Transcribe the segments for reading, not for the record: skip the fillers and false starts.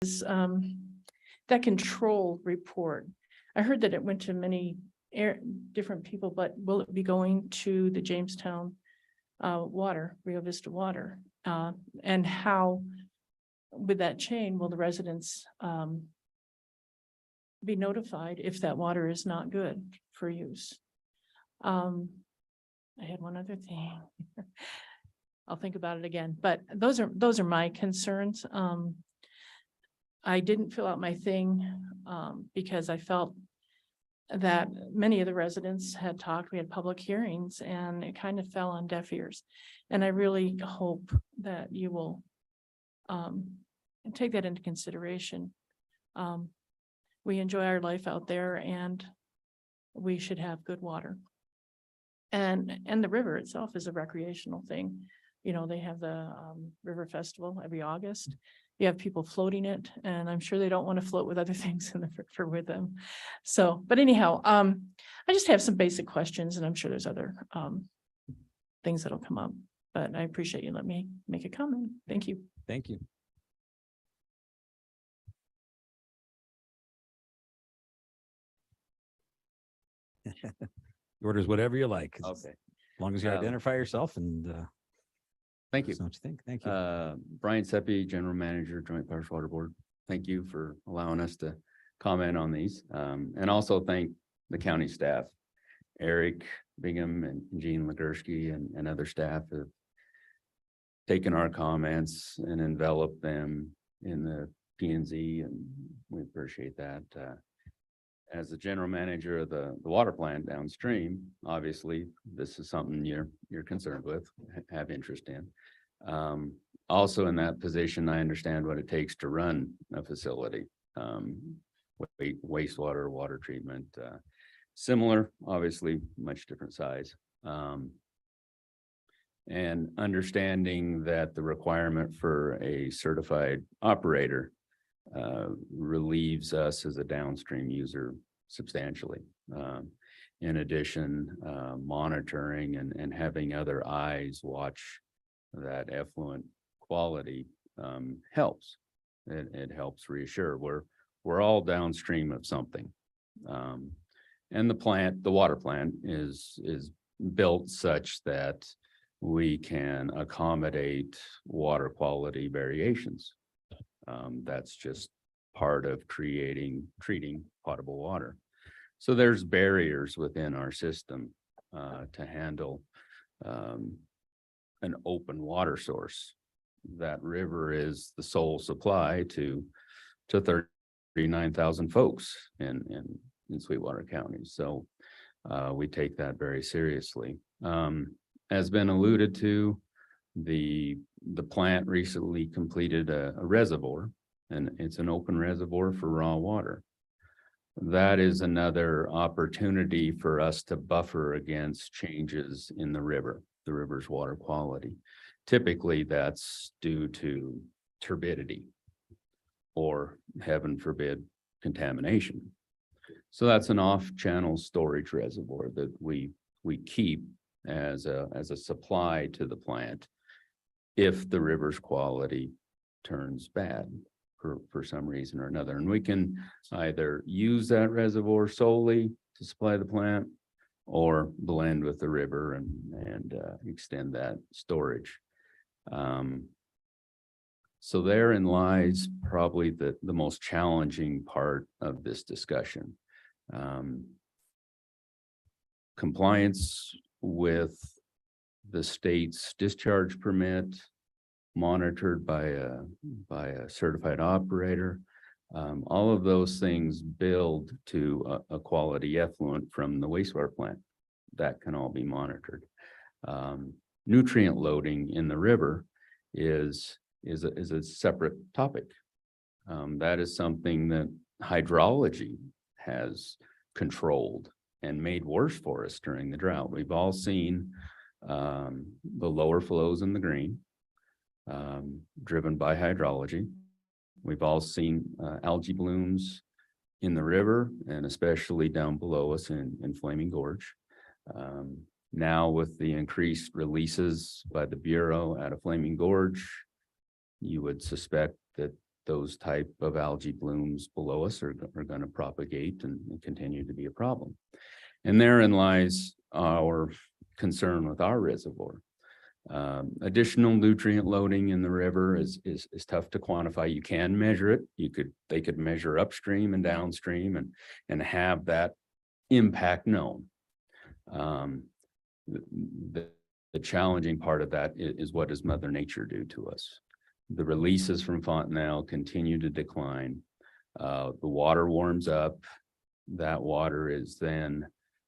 is that control report. I heard that it went to many different people, but will it be going to the Jamestown Rio Vista Water? And how, with that chain, will the residents be notified if that water is not good for use? I had one other thing. I'll think about it again, but those are my concerns. I didn't fill out my thing because I felt that many of the residents had talked, we had public hearings, and it kind of fell on deaf ears. And I really hope that you will take that into consideration. We enjoy our life out there, and we should have good water. And the river itself is a recreational thing. You know, they have the river festival every August. You have people floating it, and I'm sure they don't want to float with other things in the river with them. So, but anyhow, I just have some basic questions, and I'm sure there's other things that'll come up. But I appreciate you letting me make a comment. Thank you. Thank you. Orders whatever you like. Okay. As long as you identify yourself and Thank you. that's what you think. Thank you. Brian Seppi, General Manager, Joint Powers Water Board. Thank you for allowing us to comment on these. And also thank the county staff, Eric Bingham and Gene Legursky and other staff have taken our comments and enveloped them in the P&Z, and we appreciate that. As the general manager of the water plant downstream, obviously, this is something you're concerned with, have interest in. Also in that position, I understand what it takes to run a facility, wastewater, water treatment, similar, obviously, much different size. And understanding that the requirement for a certified operator relieves us as a downstream user substantially. In addition, monitoring and having other eyes watch that effluent quality helps. It helps reassure we're all downstream of something. And the water plant is built such that we can accommodate water quality variations. That's just part of treating potable water. So there's barriers within our system to handle an open water source. That river is the sole supply to 39,000 folks in Sweetwater County. So we take that very seriously. As been alluded to, the plant recently completed a reservoir, and it's an open reservoir for raw water. That is another opportunity for us to buffer against changes in the river's water quality. Typically, that's due to turbidity or, heaven forbid, contamination. So that's an off-channel storage reservoir that we keep as a supply to the plant if the river's quality turns bad for some reason or another. And we can either use that reservoir solely to supply the plant or blend with the river and extend that storage. So therein lies probably the most challenging part of this discussion. Compliance with the state's discharge permit, monitored by a certified operator. All of those things build to a quality effluent from the wastewater plant. That can all be monitored. Nutrient loading in the river is a separate topic. That is something that hydrology has controlled and made worse for us during the drought. We've all seen the lower flows in the green, driven by hydrology. We've all seen algae blooms in the river, and especially down below us in Flaming Gorge. Now with the increased releases by the Bureau out of Flaming Gorge, you would suspect that those type of algae blooms below us are going to propagate and continue to be a problem. And therein lies our concern with our reservoir. Additional nutrient loading in the river is tough to quantify. You can measure it. They could measure upstream and downstream and have that impact known. The challenging part of that is what does Mother Nature do to us? The releases from Fontenelle continue to decline. The water warms up. That water is then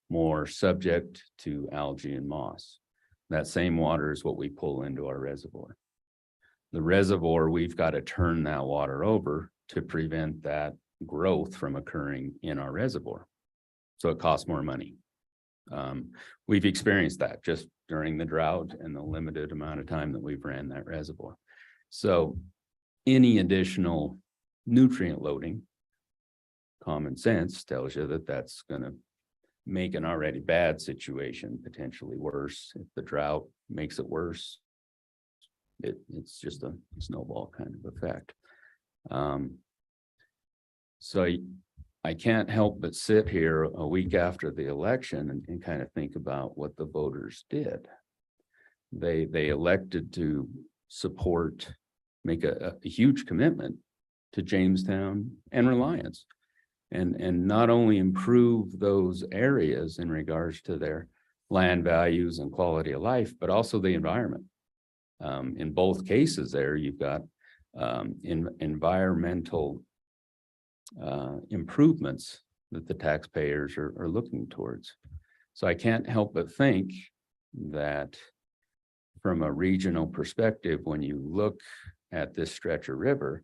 more subject to algae and moss. That same water is what we pull into our reservoir. The reservoir, we've got to turn that water over to prevent that growth from occurring in our reservoir. So it costs more money. We've experienced that just during the drought and the limited amount of time that we've ran that reservoir. So any additional nutrient loading, common sense tells you that that's going to make an already bad situation potentially worse. If the drought makes it worse, it's just a snowball kind of effect. So I can't help but sit here a week after the election and kind of think about what the voters did. They elected to support, make a huge commitment to Jamestown and Reliance, and not only improve those areas in regards to their land values and quality of life, but also the environment. In both cases there, you've got environmental improvements that the taxpayers are looking towards. So I can't help but think that from a regional perspective, when you look at this stretch of river,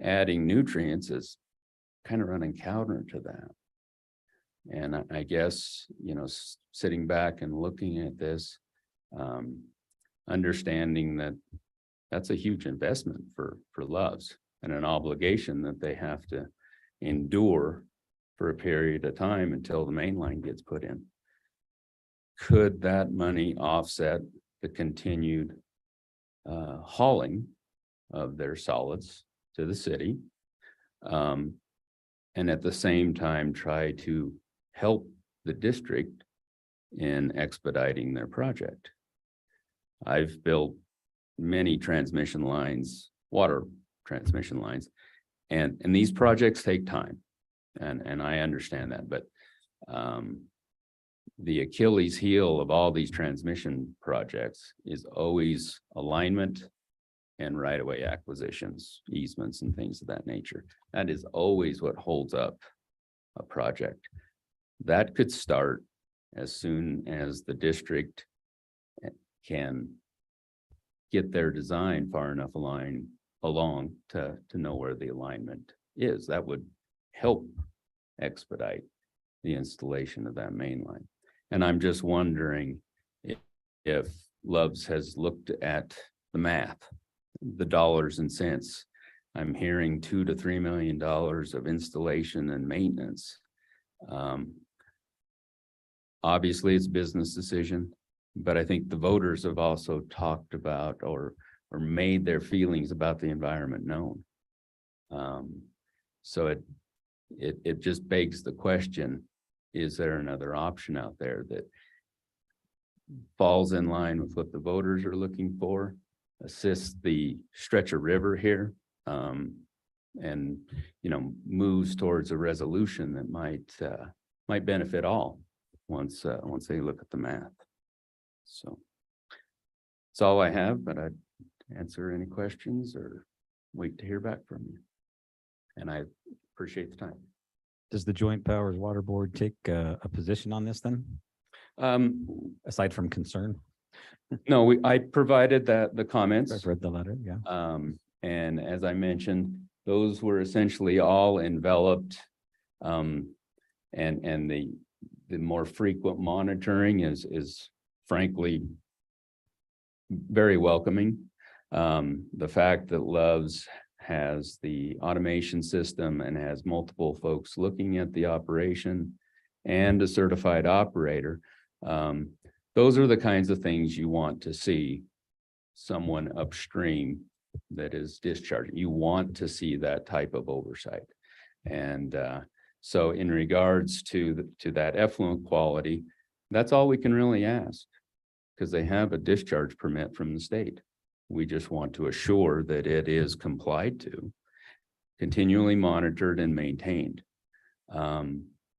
adding nutrients is kind of running counter to that. And I guess, sitting back and looking at this, understanding that that's a huge investment for Loves and an obligation that they have to endure for a period of time until the main line gets put in. Could that money offset the continued hauling of their solids to the city? And at the same time, try to help the district in expediting their project. I've built many transmission lines, water transmission lines, and these projects take time. And I understand that, but the Achilles heel of all these transmission projects is always alignment and right-of-way acquisitions, easements and things of that nature. That is always what holds up a project. That could start as soon as the district can get their design far enough along to know where the alignment is. That would help expedite the installation of that main line. And I'm just wondering if Loves has looked at the math, the dollars and cents. I'm hearing $2 to $3 million of installation and maintenance. Obviously, it's a business decision, but I think the voters have also talked about or made their feelings about the environment known. So it just begs the question: is there another option out there that falls in line with what the voters are looking for, assists the stretch of river here, and moves towards a resolution that might benefit all once they look at the math. So that's all I have, but I'd answer any questions or wait to hear back from you. And I appreciate the time. Does the Joint Powers Water Board take a position on this then, aside from concern? No, I provided the comments. I've read the letter, yeah. And as I mentioned, those were essentially all enveloped. And the more frequent monitoring is frankly very welcoming. The fact that Loves has the automation system and has multiple folks looking at the operation and a certified operator, those are the kinds of things you want to see someone upstream that is discharging. You want to see that type of oversight. And so in regards to that effluent quality, that's all we can really ask, because they have a discharge permit from the state. We just want to assure that it is complied to, continually monitored and maintained.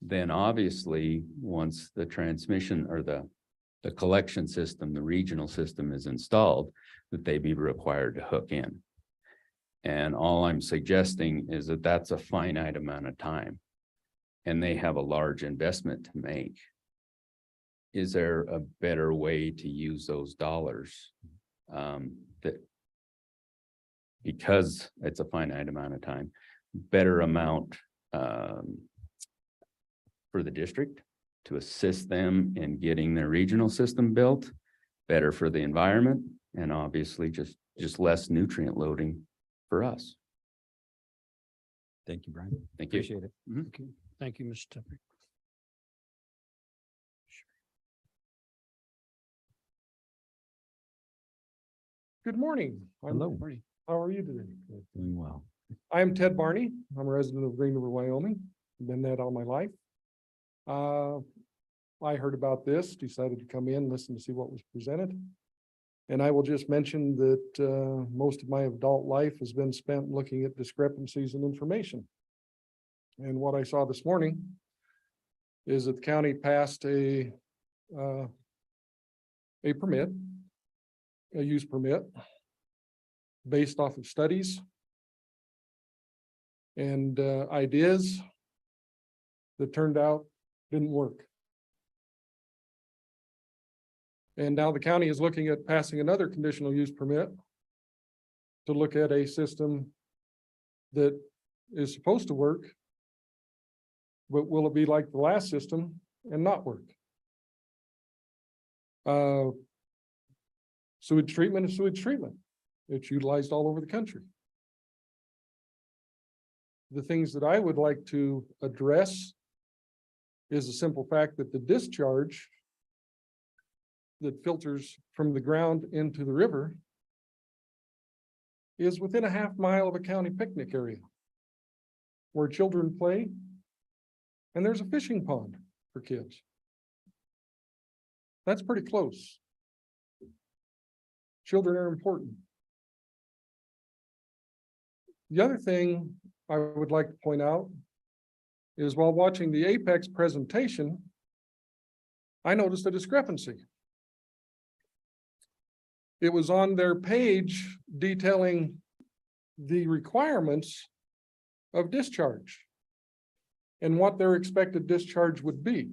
Then obviously, once the transmission or the collection system, the regional system is installed, that they be required to hook in. And all I'm suggesting is that that's a finite amount of time, and they have a large investment to make. Is there a better way to use those dollars? That, because it's a finite amount of time, better amount for the district to assist them in getting their regional system built, better for the environment, and obviously just less nutrient loading for us. Thank you, Brian. Thank you. Appreciate it. Okay, thank you, Mr. Tupper. Good morning. Hello. How are you today? Doing well. I'm Ted Barney. I'm a resident of Green River, Wyoming. Been that all my life. I heard about this, decided to come in, listen to see what was presented. And I will just mention that most of my adult life has been spent looking at discrepancies in information. And what I saw this morning is that the county passed a permit, a use permit, based off of studies and ideas that turned out didn't work. And now the county is looking at passing another conditional use permit to look at a system that is supposed to work, but will it be like the last system and not work? Sewage treatment is sewage treatment. It's utilized all over the country. The things that I would like to address is the simple fact that the discharge that filters from the ground into the river is within a half mile of a county picnic area where children play, and there's a fishing pond for kids. That's pretty close. Children are important. The other thing I would like to point out is while watching the Apex presentation, I noticed a discrepancy. It was on their page detailing the requirements of discharge and what their expected discharge would be.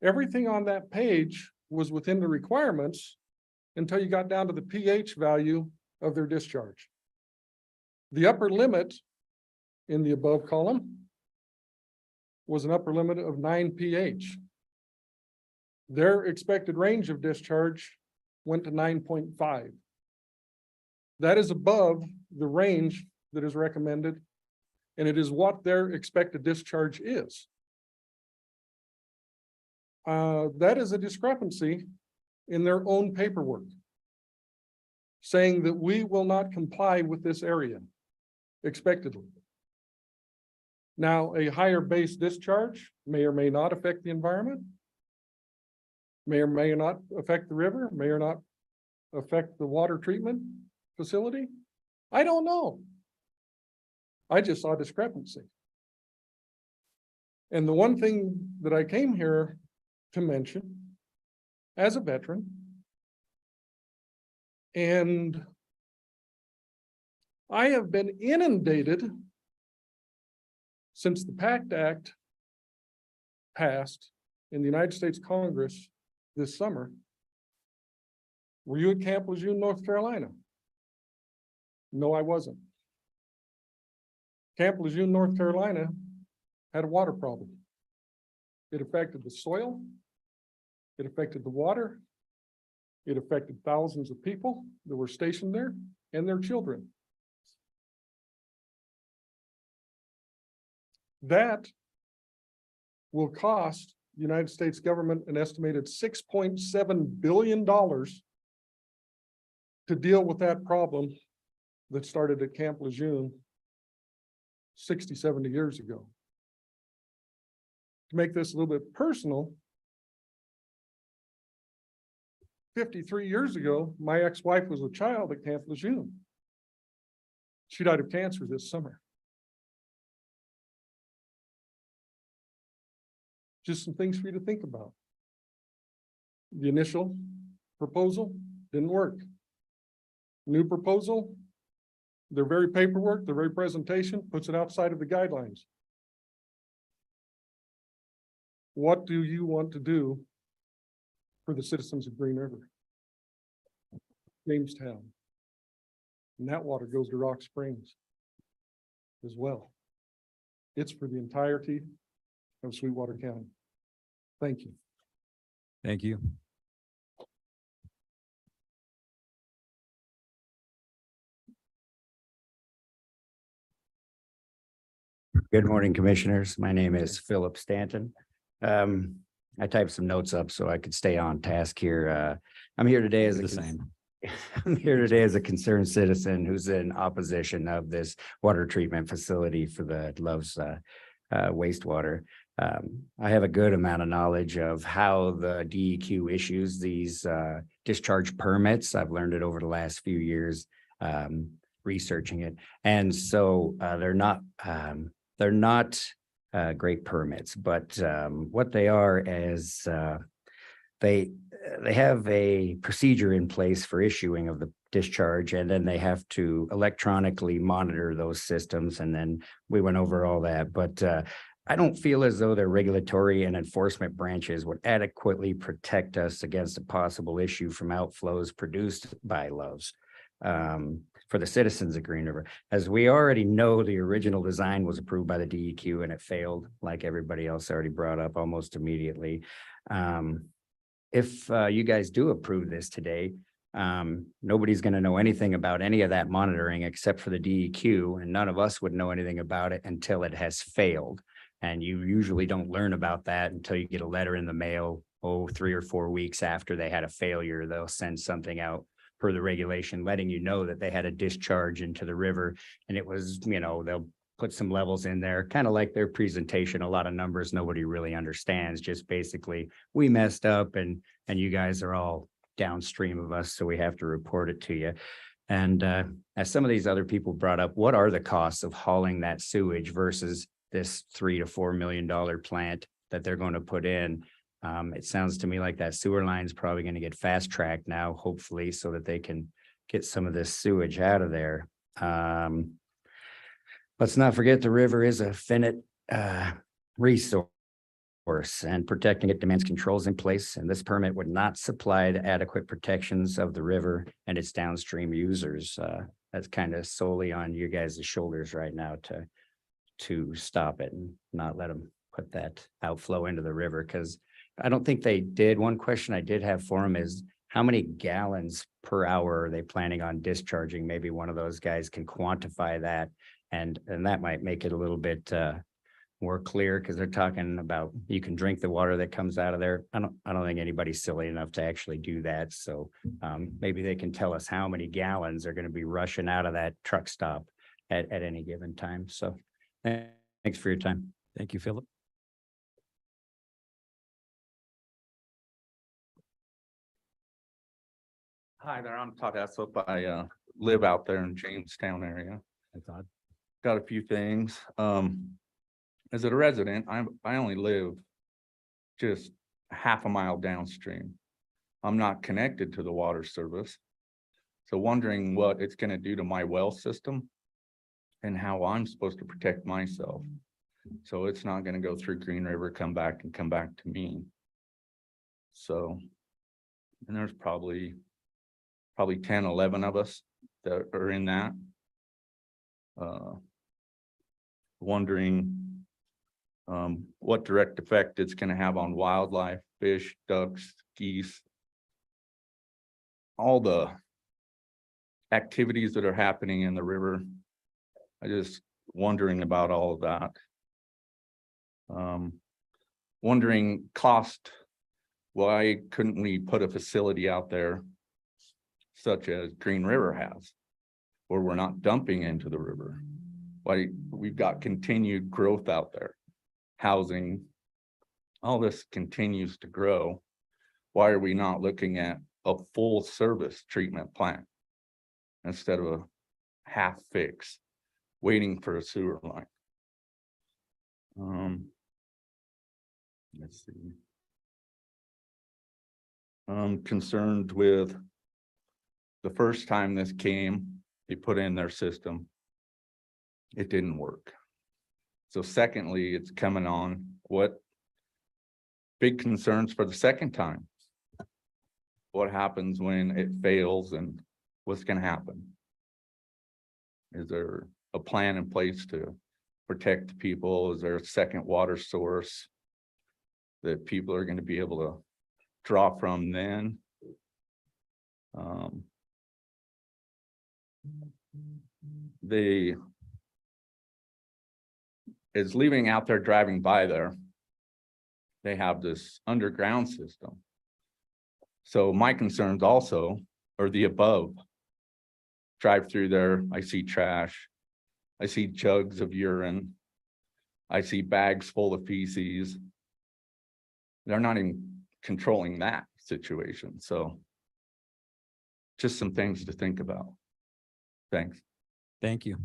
Everything on that page was within the requirements until you got down to the pH value of their discharge. The upper limit in the above column was an upper limit of 9 pH. Their expected range of discharge went to 9.5. That is above the range that is recommended, and it is what their expected discharge is. That is a discrepancy in their own paperwork, saying that we will not comply with this area expectedly. Now, a higher base discharge may or may not affect the environment, may or may not affect the river, may or not affect the water treatment facility. I don't know. I just saw discrepancy. And the one thing that I came here to mention as a veteran, and I have been inundated since the PACT Act passed in the United States Congress this summer. Were you at Camp Lejeune, North Carolina? No, I wasn't. Camp Lejeune, North Carolina had a water problem. It affected the soil. It affected the water. It affected thousands of people that were stationed there and their children. That will cost the United States government an estimated $6.7 billion to deal with that problem that started at Camp Lejeune 60, 70 years ago. To make this a little bit personal, 53 years ago, my ex-wife was a child at Camp Lejeune. She died of cancer this summer. Just some things for you to think about. The initial proposal didn't work. New proposal, their very paperwork, their very presentation puts it outside of the guidelines. What do you want to do for the citizens of Green River? Jamestown. And that water goes to Rock Springs as well. It's for the entirety of Sweetwater County. Thank you. Thank you. Good morning, commissioners. My name is Philip Stanton. I typed some notes up so I could stay on task here. I'm here today as The same. I'm here today as a concerned citizen who's in opposition of this water treatment facility for the Love's wastewater. I have a good amount of knowledge of how the DEQ issues these discharge permits. I've learned it over the last few years researching it. And so they're not great permits, but what they are is they have a procedure in place for issuing of the discharge, and then they have to electronically monitor those systems. And then we went over all that, but I don't feel as though their regulatory and enforcement branches would adequately protect us against a possible issue from outflows produced by Love's. For the citizens of Green River. As we already know, the original design was approved by the DEQ and it failed, like everybody else already brought up, almost immediately. If you guys do approve this today, nobody's going to know anything about any of that monitoring except for the DEQ, and none of us would know anything about it until it has failed. And you usually don't learn about that until you get a letter in the mail, 3 or 4 weeks after they had a failure. They'll send something out per the regulation, letting you know that they had a discharge into the river. And it was, they'll put some levels in there, kind of like their presentation, a lot of numbers nobody really understands, just basically, we messed up and you guys are all downstream of us, so we have to report it to you. And as some of these other people brought up, what are the costs of hauling that sewage versus this $3 to $4 million plant that they're going to put in? It sounds to me like that sewer line is probably going to get fast tracked now, hopefully, so that they can get some of this sewage out of there. Let's not forget the river is a finite resource, and protecting it demands controls in place. And this permit would not supply the adequate protections of the river and its downstream users. That's kind of solely on you guys' shoulders right now to stop it and not let them put that outflow into the river, because I don't think they did. One question I did have for them is how many gallons per hour are they planning on discharging? Maybe one of those guys can quantify that, and that might make it a little bit more clear, because they're talking about you can drink the water that comes out of there. I don't think anybody's silly enough to actually do that. So maybe they can tell us how many gallons are going to be rushing out of that truck stop at any given time. So thanks for your time. Thank you, Philip. Hi there, I'm Todd Eslip. I live out there in Jamestown area. That's odd. Got a few things. As a resident, I only live just half a mile downstream. I'm not connected to the water service. So wondering what it's gonna do to my well system and how I'm supposed to protect myself. So it's not gonna go through Green River, come back to me. So, and there's probably 10, 11 of us that are in that. Wondering what direct effect it's going to have on wildlife, fish, ducks, geese, all the activities that are happening in the river. I just wondering about all of that. Wondering cost. Why couldn't we put a facility out there such as Green River has? or we're not dumping into the river. Why we've got continued growth out there, housing, all this continues to grow. Why are we not looking at a full service treatment plant instead of a half fix, waiting for a sewer line? Let's see. I'm concerned with the first time this came, they put in their system. It didn't work. So secondly, it's coming on. What big concerns for the second time? What happens when it fails and what's going to happen? Is there a plan in place to protect the people? Is there a second water source that people are going to be able to draw from then? Is leaving out there driving by there. They have this underground system. So my concerns also are the above. Drive through there, I see trash. I see jugs of urine. I see bags full of feces. They're not even controlling that situation. So just some things to think about. Thanks. Thank you.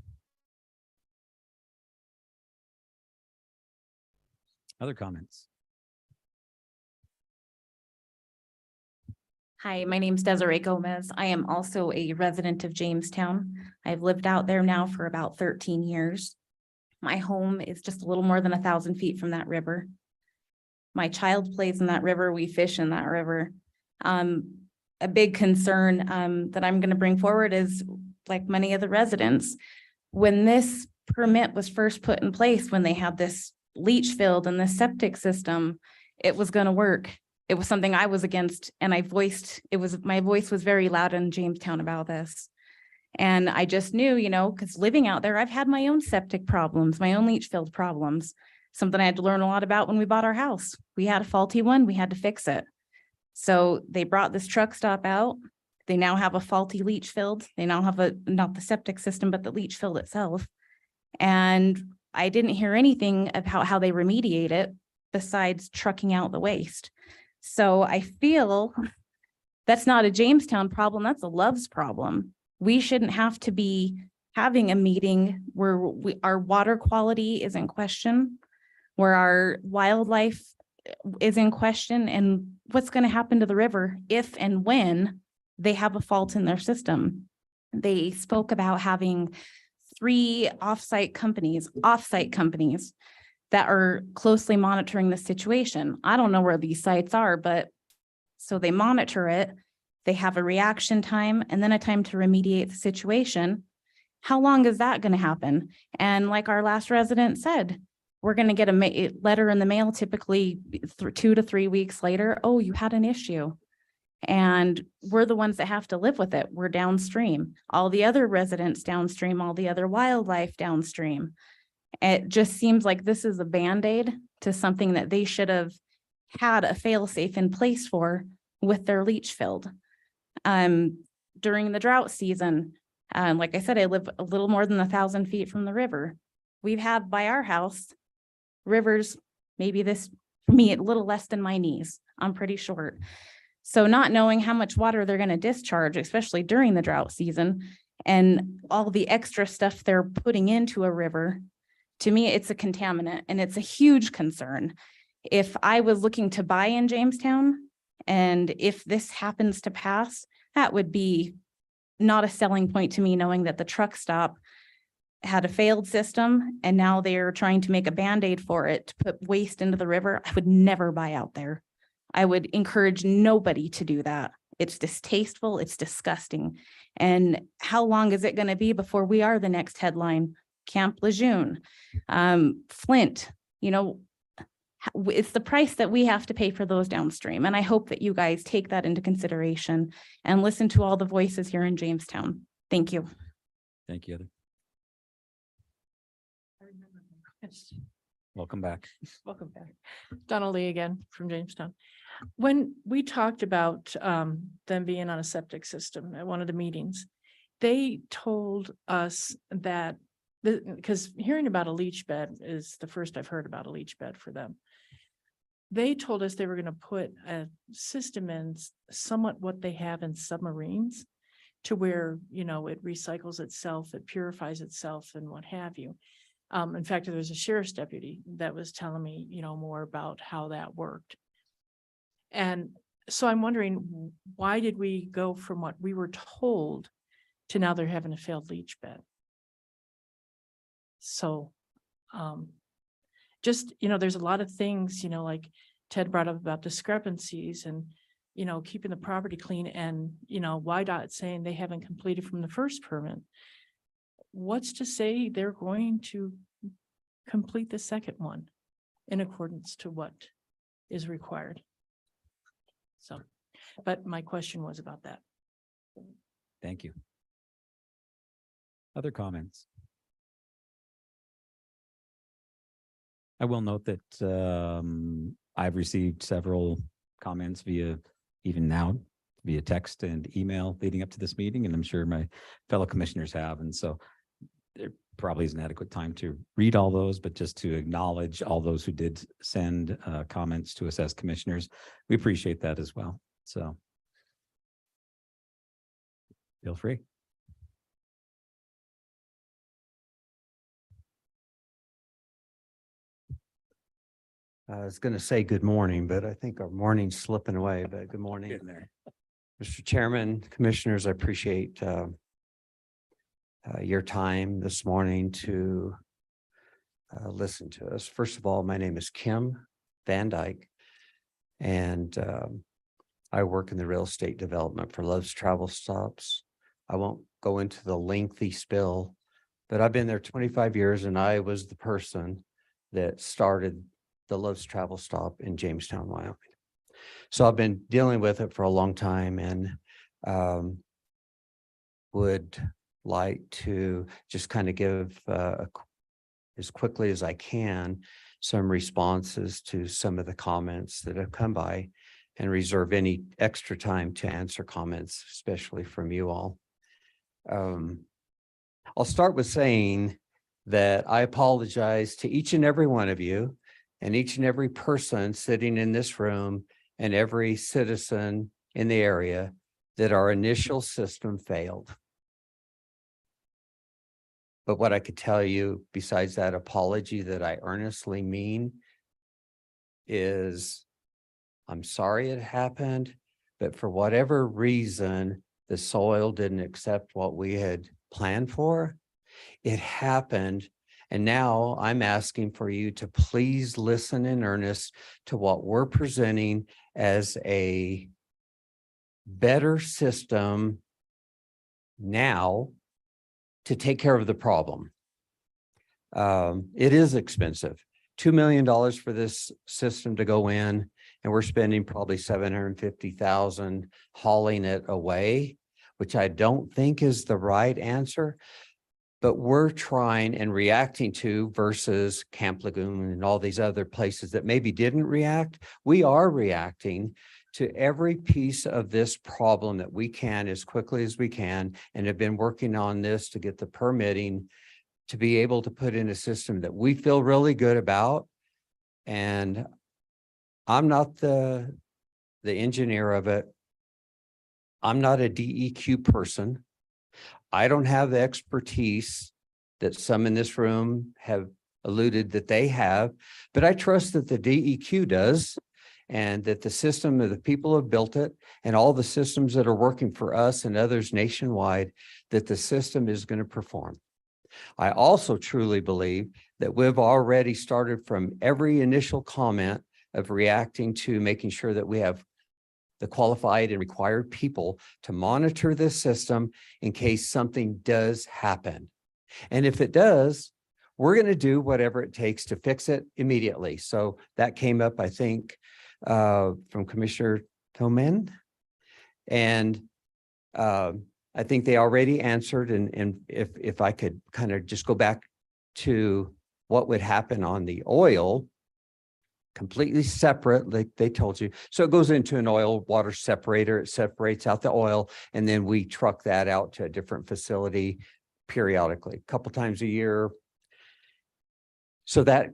Other comments? Hi, my name's Desiree Gomez. I am also a resident of Jamestown. I've lived out there now for about 13 years. My home is just a little more than 1,000 feet from that river. My child plays in that river. We fish in that river. A big concern that I'm going to bring forward is, like many of the residents, when this permit was first put in place, when they had this leach field and the septic system, it was going to work. It was something I was against, and my voice was very loud in Jamestown about this. And I just knew, because living out there, I've had my own septic problems, my own leach field problems, something I had to learn a lot about when we bought our house. We had a faulty one, we had to fix it. So they brought this truck stop out. They now have a faulty leach field. They now have not the septic system, but the leach field itself. And I didn't hear anything about how they remediate it besides trucking out the waste. So I feel that's not a Jamestown problem, that's a Love's problem. We shouldn't have to be having a meeting where our water quality is in question, where our wildlife is in question, and what's going to happen to the river if and when they have a fault in their system. They spoke about having 3 offsite companies that are closely monitoring the situation. I don't know where these sites are, but so they monitor it. They have a reaction time and then a time to remediate the situation. How long is that going to happen? And like our last resident said, we're going to get a letter in the mail, typically 2 to 3 weeks later. Oh, you had an issue. And we're the ones that have to live with it. We're downstream. All the other residents downstream, all the other wildlife downstream. It just seems like this is a Band-Aid to something that they should have had a fail-safe in place for with their leach field. During the drought season, like I said, I live a little more than 1,000 feet from the river. We've had by our house rivers, maybe this, for me, a little less than my knees. I'm pretty short. So not knowing how much water they're going to discharge, especially during the drought season, and all the extra stuff they're putting into a river, to me, it's a contaminant, and it's a huge concern. If I was looking to buy in Jamestown, and if this happens to pass, that would be not a selling point to me, knowing that the truck stop had a failed system and now they're trying to make a Band-Aid for it to put waste into the river. I would never buy out there. I would encourage nobody to do that. It's distasteful, it's disgusting. And how long is it going to be before we are the next headline? Camp Lejeune, Flint, it's the price that we have to pay for those downstream. And I hope that you guys take that into consideration and listen to all the voices here in Jamestown. Thank you. Thank you, Heather. Welcome back. Welcome back. Donna Lee again from Jamestown. When we talked about them being on a septic system at one of the meetings, they told us that, because hearing about a leach bed is the first I've heard about a leach bed for them. They told us they were gonna put a system in somewhat what they have in submarines to where, it recycles itself, it purifies itself and what have you. In fact, there was a sheriff's deputy that was telling me, more about how that worked. And so I'm wondering, why did we go from what we were told to now they're having a failed leach bed? So, just, there's a lot of things, like Ted brought up about discrepancies and, keeping the property clean and, YDOT saying they haven't completed from the first permit. What's to say they're going to complete the second one in accordance to what is required? So, but my question was about that. Thank you. Other comments? I will note that I've received several comments via text and email leading up to this meeting, and I'm sure my fellow commissioners have. And so there probably isn't adequate time to read all those, but just to acknowledge all those who did send comments to us as commissioners. We appreciate that as well. So feel free. I was going to say good morning, but I think our morning's slipping away, but good morning. Getting there. Mr. Chairman, Commissioners, I appreciate your time this morning to listen to us. First of all, my name is Kim Van Dyke, and I work in the real estate development for Love's Travel Stops. I won't go into the lengthy spill, but I've been there 25 years, and I was the person that started the Love's Travel Stop in Jamestown, Wyoming. So I've been dealing with it for a long time, and would like to just kind of give as quickly as I can some responses to some of the comments that have come by, and reserve any extra time to answer comments, especially from you all. I'll start with saying that I apologize to each and every one of you, and each and every person sitting in this room, and every citizen in the area, that our initial system failed. But what I could tell you, besides that apology that I earnestly mean, is I'm sorry it happened, but for whatever reason, the soil didn't accept what we had planned for. It happened. And now I'm asking for you to please listen in earnest to what we're presenting as a better system now to take care of the problem. It is expensive. $2 million for this system to go in, and we're spending probably $750,000 hauling it away, which I don't think is the right answer. But we're trying and reacting to, versus Camp Lagoon and all these other places that maybe didn't react. We are reacting to every piece of this problem that we can as quickly as we can, and have been working on this to get the permitting to be able to put in a system that we feel really good about. And I'm not the engineer of it. I'm not a DEQ person. I don't have the expertise that some in this room have alluded that they have, but I trust that the DEQ does, and that the system of the people who have built it, and all the systems that are working for us and others nationwide, that the system is going to perform. I also truly believe that we've already started from every initial comment of reacting to making sure that we have the qualified and required people to monitor this system in case something does happen. And if it does, we're going to do whatever it takes to fix it immediately. So that came up, I think, from Commissioner Toman. And I think they already answered. And if I could kind of just go back to what would happen on the oil, completely separate, like they told you. So it goes into an oil water separator. It separates out the oil, and then we truck that out to a different facility periodically, a couple times a year. So that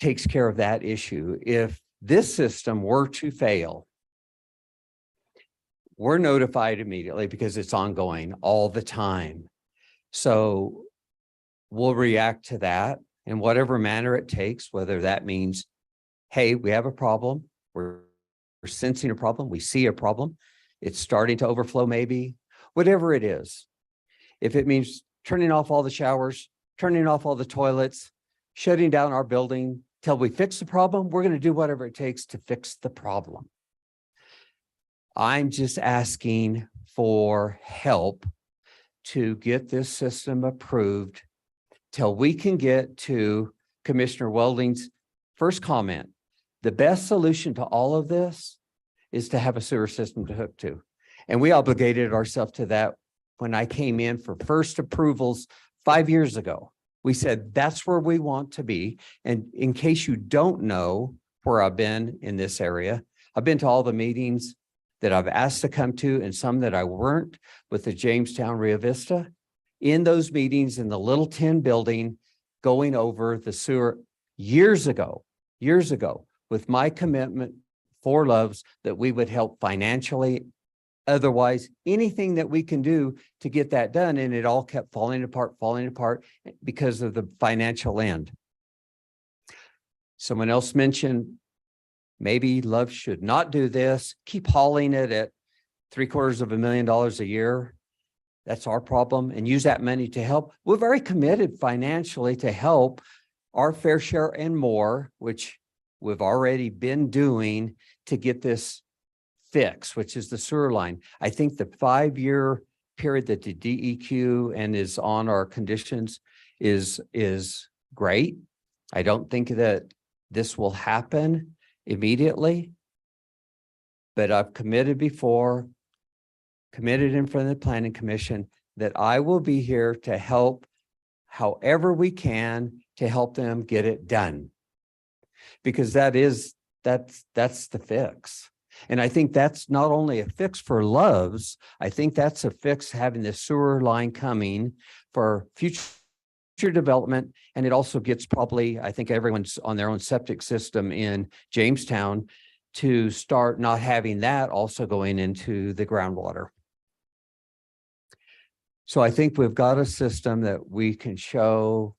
takes care of that issue. If this system were to fail, we're notified immediately because it's ongoing all the time. So we'll react to that in whatever manner it takes, whether that means, hey, we have a problem, we're sensing a problem, we see a problem, it's starting to overflow maybe, whatever it is. If it means turning off all the showers, turning off all the toilets, shutting down our building till we fix the problem, we're going to do whatever it takes to fix the problem. I'm just asking for help to get this system approved till we can get to Commissioner Welding's first comment. The best solution to all of this is to have a sewer system to hook to. And we obligated ourselves to that when I came in for first approvals 5 years ago. We said, that's where we want to be. And in case you don't know where I've been in this area, I've been to all the meetings that I've asked to come to and some that I weren't with the Jamestown Rio Vista. In those meetings in the little tin building, going over the sewer years ago, with my commitment for Loves that we would help financially. Otherwise, anything that we can do to get that done, and it all kept falling apart because of the financial end. Someone else mentioned maybe Love should not do this, keep hauling it at $750,000 a year. That's our problem, and use that money to help. We're very committed financially to help our fair share and more, which we've already been doing to get this fix, which is the sewer line. I think the 5-year period that the DEQ and is on our conditions is great. I don't think that this will happen immediately, but I've committed before, committed in front of the Planning Commission that I will be here to help however we can to help them get it done. Because that's the fix. And I think that's not only a fix for Loves, I think that's a fix having the sewer line coming for future development. And it also gets probably, I think everyone's on their own septic system in Jamestown to start not having that also going into the groundwater. So I think we've got a system that we can show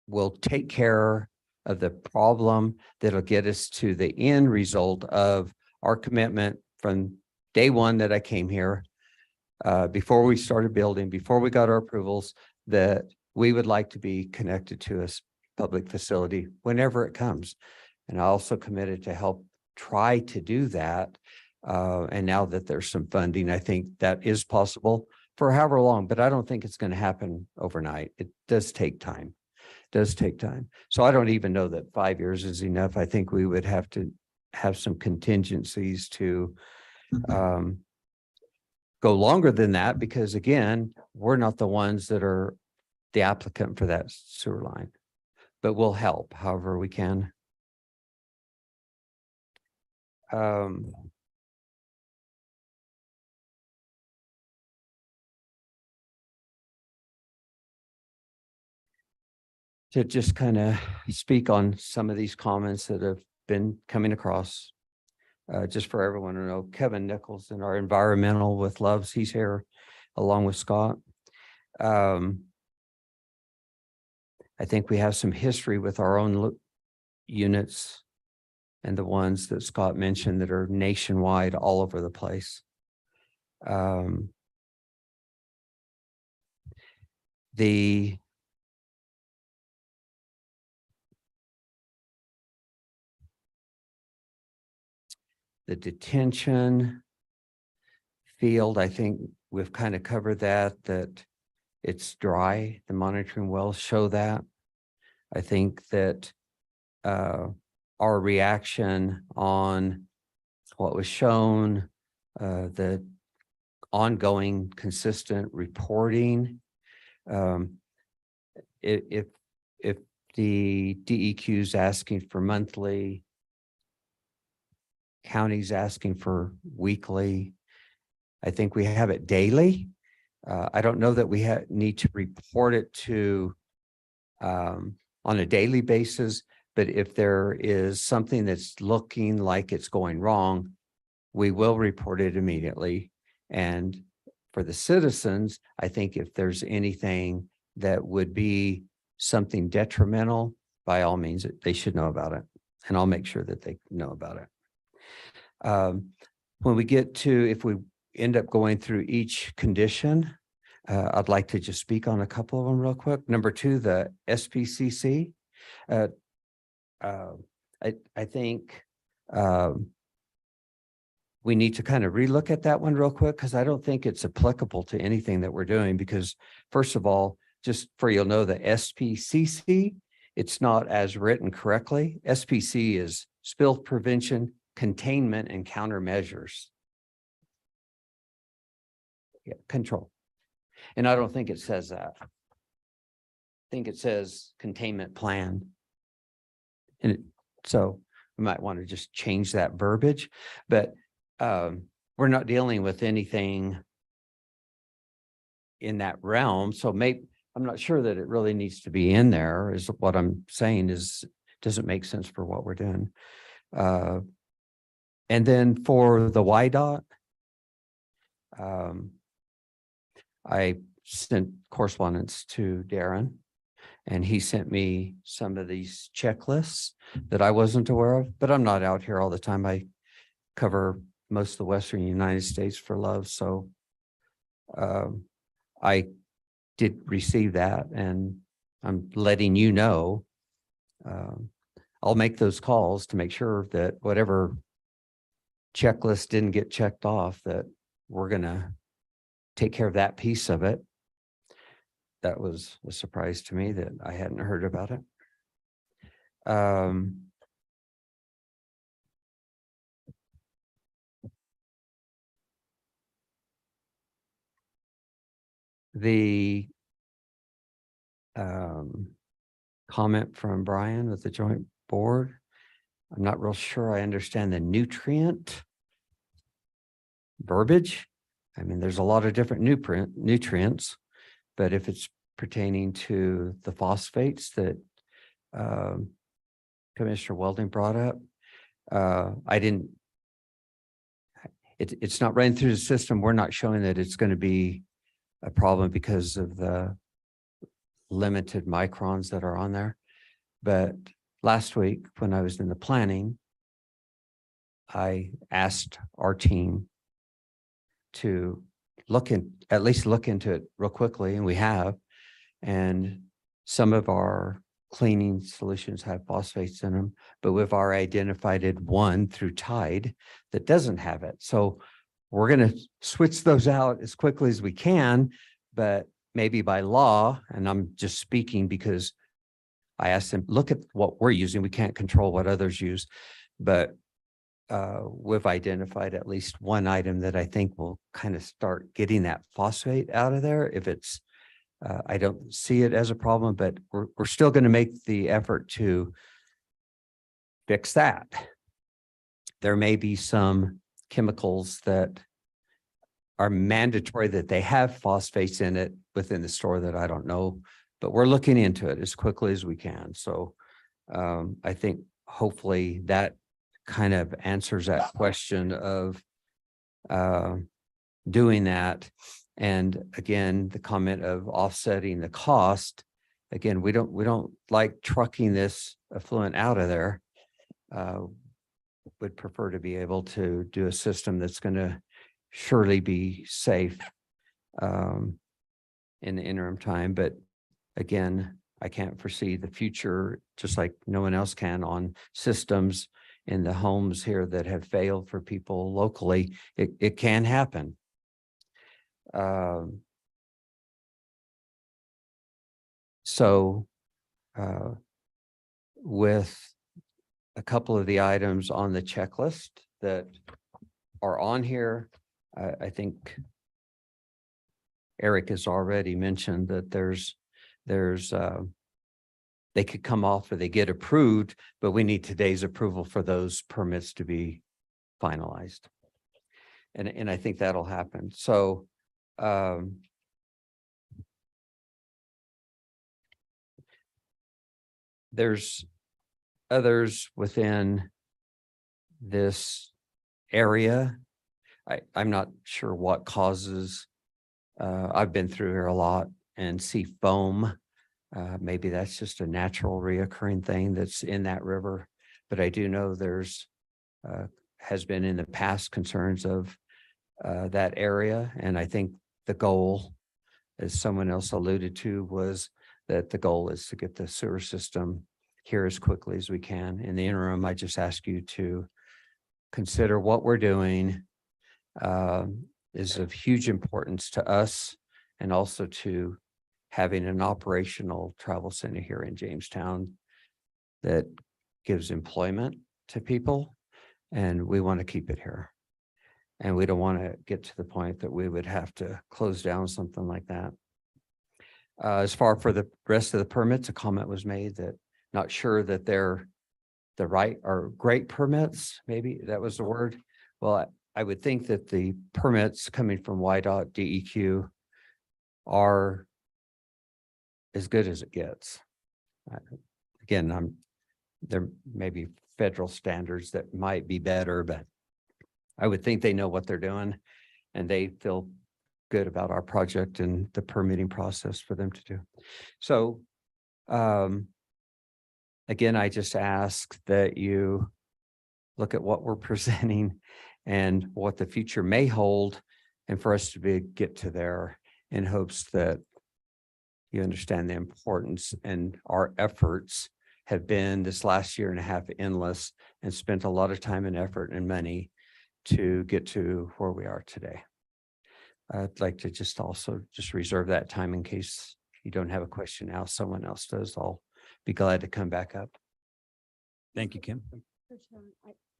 will take care of the problem that'll get us to the end result of our commitment from day one that I came here, before we started building, before we got our approvals, that we would like to be connected to a public facility whenever it comes. And I also committed to help try to do that. And now that there's some funding, I think that is possible for however long, but I don't think it's going to happen overnight. It does take time. So I don't even know that 5 years is enough. I think we would have to have some contingencies to go longer than that, because again, we're not the ones that are the applicant for that sewer line, but we'll help however we can. To just kind of speak on some of these comments that have been coming across. Just for everyone to know, Kevin Nichols in our environmental with Loves, he's here along with Scott. I think we have some history with our own units and the ones that Scott mentioned that are nationwide all over the place. The detention field, I think we've kind of covered that it's dry. The monitoring wells show that. I think that our reaction on what was shown, the ongoing consistent reporting, if The DEQ's asking for monthly. County's asking for weekly. I think we have it daily. I don't know that we need to report it to on a daily basis, but if there is something that's looking like it's going wrong, we will report it immediately. And for the citizens, I think if there's anything that would be something detrimental, by all means, they should know about it. And I'll make sure that they know about it. When we get to, if we end up going through each condition, I'd like to just speak on a couple of them real quick. Number 2, the SPCC. I think we need to kind of relook at that one real quick, because I don't think it's applicable to anything that we're doing. Because first of all, just for you'll know, the SPCC, it's not as written correctly. SPC is spill prevention, containment, and countermeasures. Yeah, control. And I don't think it says that. I think it says containment plan. So we might want to just change that verbiage, but we're not dealing with anything in that realm. So maybe, I'm not sure that it really needs to be in there, is what I'm saying. Is doesn't make sense for what we're doing. And then for the YDOT, I sent correspondence to Darren, and he sent me some of these checklists that I wasn't aware of, but I'm not out here all the time. I cover most of the Western United States for Love. So I did receive that, and I'm letting you know. I'll make those calls to make sure that whatever checklist didn't get checked off, that we're going to take care of that piece of it. That was a surprise to me that I hadn't heard about it. The comment from Brian with the joint board, I'm not real sure I understand the nutrient verbiage. I mean, there's a lot of different nutrients, but if it's pertaining to the phosphates that Commissioner Welding brought up, it's not running through the system. We're not showing that it's going to be a problem because of the limited microns that are on there. But last week, when I was in the planning, I asked our team to at least look into it real quickly, and we have. And some of our cleaning solutions have phosphates in them, but we've already identified one through Tide that doesn't have it. So we're going to switch those out as quickly as we can, but maybe by law, and I'm just speaking because I asked them, look at what we're using. We can't control what others use, but we've identified at least one item that I think will kind of start getting that phosphate out of there. If it's, I don't see it as a problem, but we're still going to make the effort to fix that. There may be some chemicals that are mandatory that they have phosphates in it within the store that I don't know, but we're looking into it as quickly as we can. So I think hopefully that kind of answers that question of doing that. And again, the comment of offsetting the cost. Again, we don't like trucking this effluent out of there. Would prefer to be able to do a system that's going to surely be safe in the interim time. But again, I can't foresee the future, just like no one else can, on systems in the homes here that have failed for people locally. It can happen. With a couple of the items on the checklist that are on here, I think Eric has already mentioned that there's they could come off or they get approved, but we need today's approval for those permits to be finalized. And I think that'll happen. So, there's others within this area. I'm not sure what causes. I've been through here a lot and see foam. Maybe that's just a natural reoccurring thing that's in that river. But I do know there's has been in the past concerns of that area. And I think the goal, as someone else alluded to, was that the goal is to get the sewer system here as quickly as we can. In the interim, I just ask you to consider what we're doing is of huge importance to us and also to having an operational travel center here in Jamestown that gives employment to people, and we want to keep it here. And we don't want to get to the point that we would have to close down something like that. As far for the rest of the permits, a comment was made that not sure that they're the right or great permits, maybe that was the word. Well, I would think that the permits coming from YDOT DEQ are as good as it gets. Again, there may be federal standards that might be better, but I would think they know what they're doing and they feel good about our project and the permitting process for them to do. So, again, I just ask that you look at what we're presenting and what the future may hold, and for us to get to there in hopes that you understand the importance. And our efforts have been this last year and a half endless, and spent a lot of time and effort and money to get to where we are today. I'd like to just also just reserve that time in case you don't have a question now, someone else does. I'll be glad to come back up. Thank you, Kim.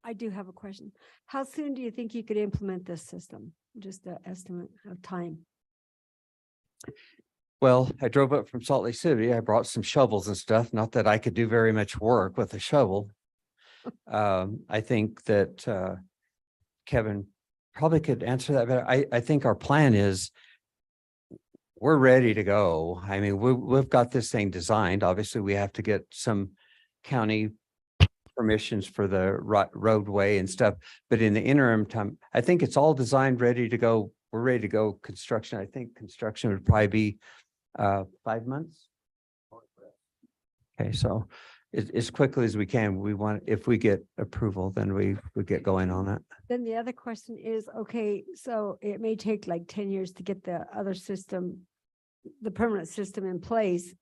I do have a question. How soon do you think you could implement this system? Just an estimate of time. Well, I drove up from Salt Lake City. I brought some shovels and stuff. Not that I could do very much work with a shovel. I think that Kevin probably could answer that better. I think our plan is we're ready to go. I mean, we've got this thing designed. Obviously, we have to get some county permissions for the roadway and stuff. But in the interim time, I think it's all designed, ready to go. We're ready to go. Construction, I think construction would probably be 5 months. Okay, so as quickly as we can, we want, if we get approval, then we get going on it. Then the other question is, okay, so it may take like 10 years to get the other system, the permanent system in place.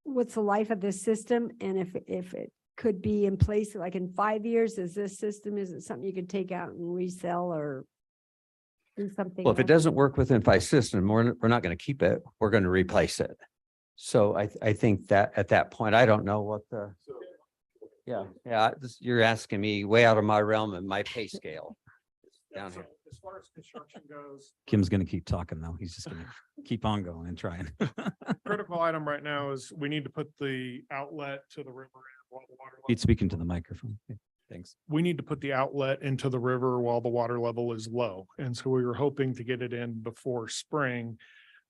What's the life of this system? And if it could be in place like in 5 years, is it something you could take out and resell or do something? Well, if it else? doesn't work within 5 systems, we're not going to keep it. We're going to replace it. So I think that at that point, I don't know what the. Yeah, you're asking me way out of my realm and my pay scale. Down here. As far as construction goes, Kim's gonna keep talking though. He's just gonna keep on going and trying. critical item right now is we need to put the outlet to the river. While the water He's speaking to the microphone. Okay, thanks. we need to put the outlet into the river while the water level is low. And so we were hoping to get it in before spring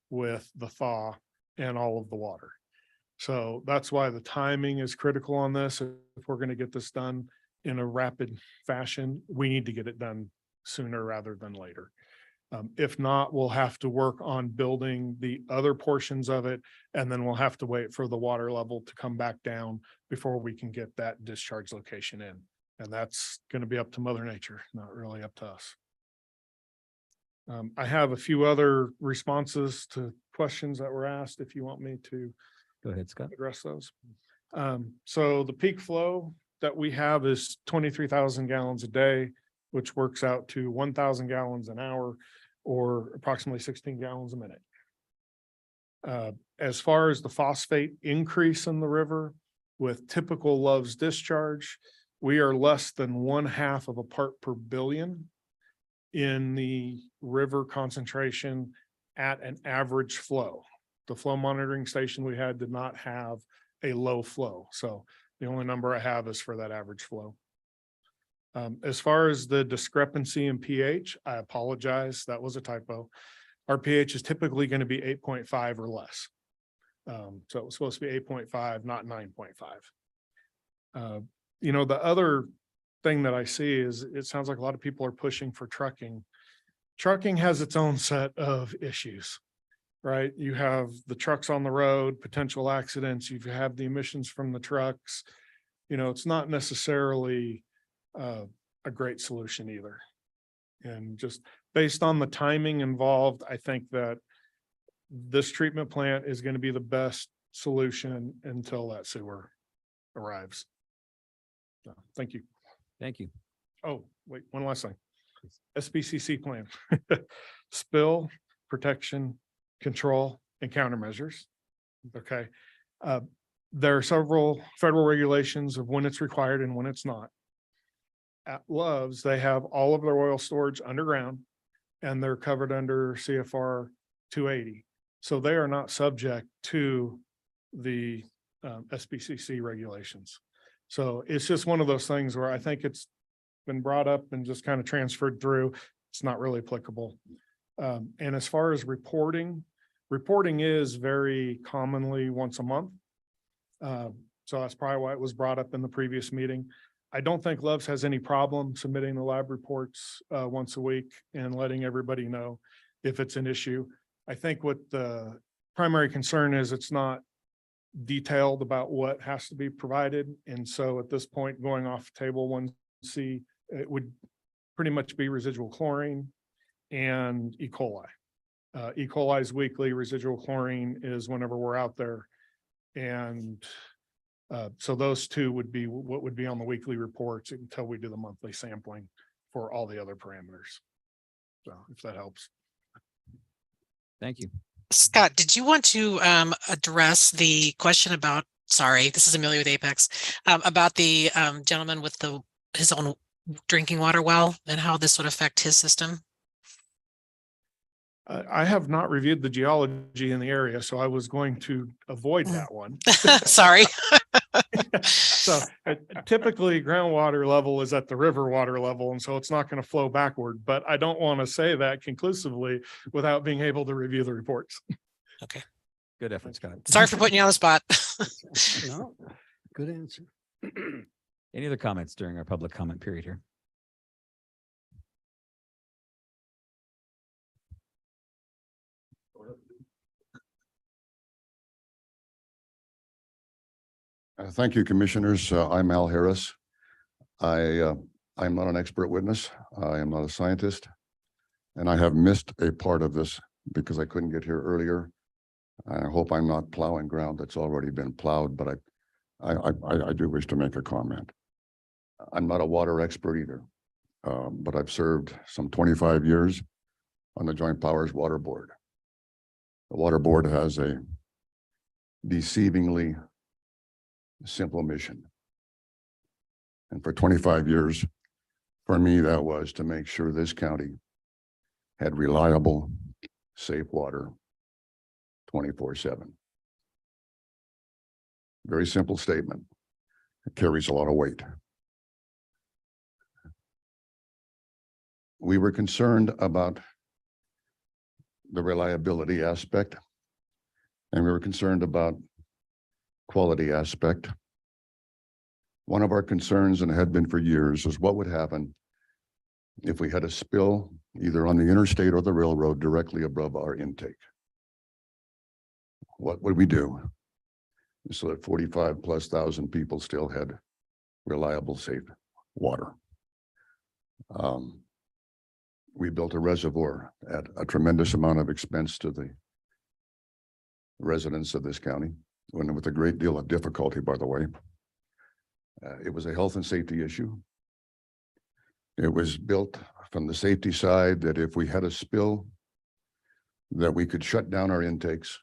with the thaw and all of the water. So that's why the timing is critical on this. If we're going to get this done in a rapid fashion, we need to get it done sooner rather than later. If not, we'll have to work on building the other portions of it, and then we'll have to wait for the water level to come back down before we can get that discharge location in. And that's going to be up to Mother Nature, not really up to us. I have a few other responses to questions that were asked, if you want me to Go ahead, Scott. address those. So the peak flow that we have is 23,000 gallons a day, which works out to 1,000 gallons an hour or approximately 16 gallons a minute. As far as the phosphate increase in the river with typical Love's discharge, we are less than 1/2 of a part per billion in the river concentration at an average flow. The flow monitoring station we had did not have a low flow. So the only number I have is for that average flow. As far as the discrepancy in pH, I apologize. That was a typo. Our pH is typically going to be 8.5 or less. So it was supposed to be 8.5, not 9.5. You know, the other thing that I see is it sounds like a lot of people are pushing for trucking. Trucking has its own set of issues, right? You have the trucks on the road, potential accidents, you have the emissions from the trucks. You know, it's not necessarily a great solution either. And just based on the timing involved, I think that this treatment plant is going to be the best solution until that sewer arrives. So, thank you. Thank you. Oh, wait, one last thing. SBCC plan. Spill, protection, control, and countermeasures. Okay. There are several federal regulations of when it's required and when it's not. At Love's, they have all of their oil storage underground and they're covered under CFR 280. So they are not subject to the SBCC regulations. So it's just one of those things where I think it's been brought up and just kind of transferred through. It's not really applicable. And as far as reporting is very commonly once a month. So that's probably why it was brought up in the previous meeting. I don't think Love's has any problem submitting the lab reports once a week and letting everybody know if it's an issue. I think what the primary concern is, it's not detailed about what has to be provided. And so at this point, going off table 1C, it would pretty much be residual chlorine and E. coli. E. coli is weekly, residual chlorine is whenever we're out there. And so those two would be what would be on the weekly reports until we do the monthly sampling for all the other parameters. So if that helps. Thank you. Scott, did you want to address the question about, sorry, this is Amelia with Apex, about the gentleman with his own drinking water well and how this would affect his system? I have not reviewed the geology in the area, so I was going to avoid that one. Sorry. So typically groundwater level is at the river water level, and so it's not going to flow backward, but I don't want to say that conclusively without being able to review the reports. Okay. Good effort, Scott. Sorry for putting you on the spot. No, good answer. Any other comments during our public comment period here? Thank you, commissioners. I'm Al Harris. I'm not an expert witness. I am not a scientist. And I have missed a part of this because I couldn't get here earlier. I hope I'm not plowing ground that's already been plowed, but I do wish to make a comment. I'm not a water expert either, but I've served some 25 years on the Joint Powers Water Board. The Water Board has a deceivingly simple mission. And for 25 years, for me, that was to make sure this county had reliable, safe water 24/7. Very simple statement. It carries a lot of weight. We were concerned about the reliability aspect, and we were concerned about quality aspect. One of our concerns, and had been for years, is what would happen if we had a spill either on the interstate or the railroad directly above our intake. What would we do so that 45,000+ people still had reliable, safe water? We built a reservoir at a tremendous amount of expense to the residents of this county, and with a great deal of difficulty, by the way. It was a health and safety issue. It was built from the safety side that if we had a spill, that we could shut down our intakes.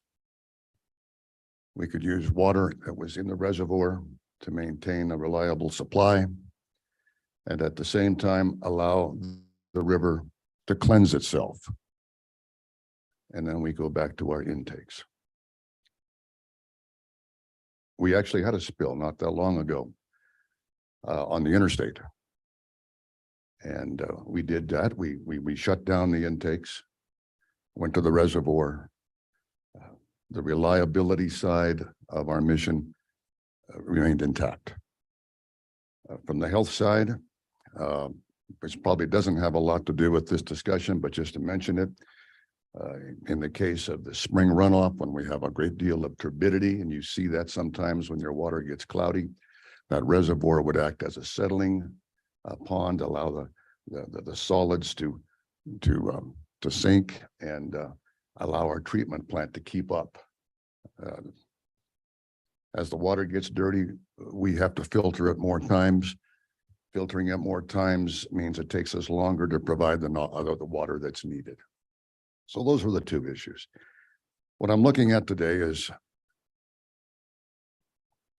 We could use water that was in the reservoir to maintain a reliable supply, and at the same time allow the river to cleanse itself. And then we go back to our intakes. we actually had a spill not that long ago on the interstate. And we did that. We shut down the intakes, went to the reservoir. The reliability side of our mission remained intact. From the health side, which probably doesn't have a lot to do with this discussion, but just to mention it, in the case of the spring runoff, when we have a great deal of turbidity, and you see that sometimes when your water gets cloudy, that reservoir would act as a settling pond, allow the solids to sink and allow our treatment plant to keep up. As the water gets dirty, we have to filter it more times. Filtering it more times means it takes us longer to provide the water that's needed. So those were the two issues. What I'm looking at today is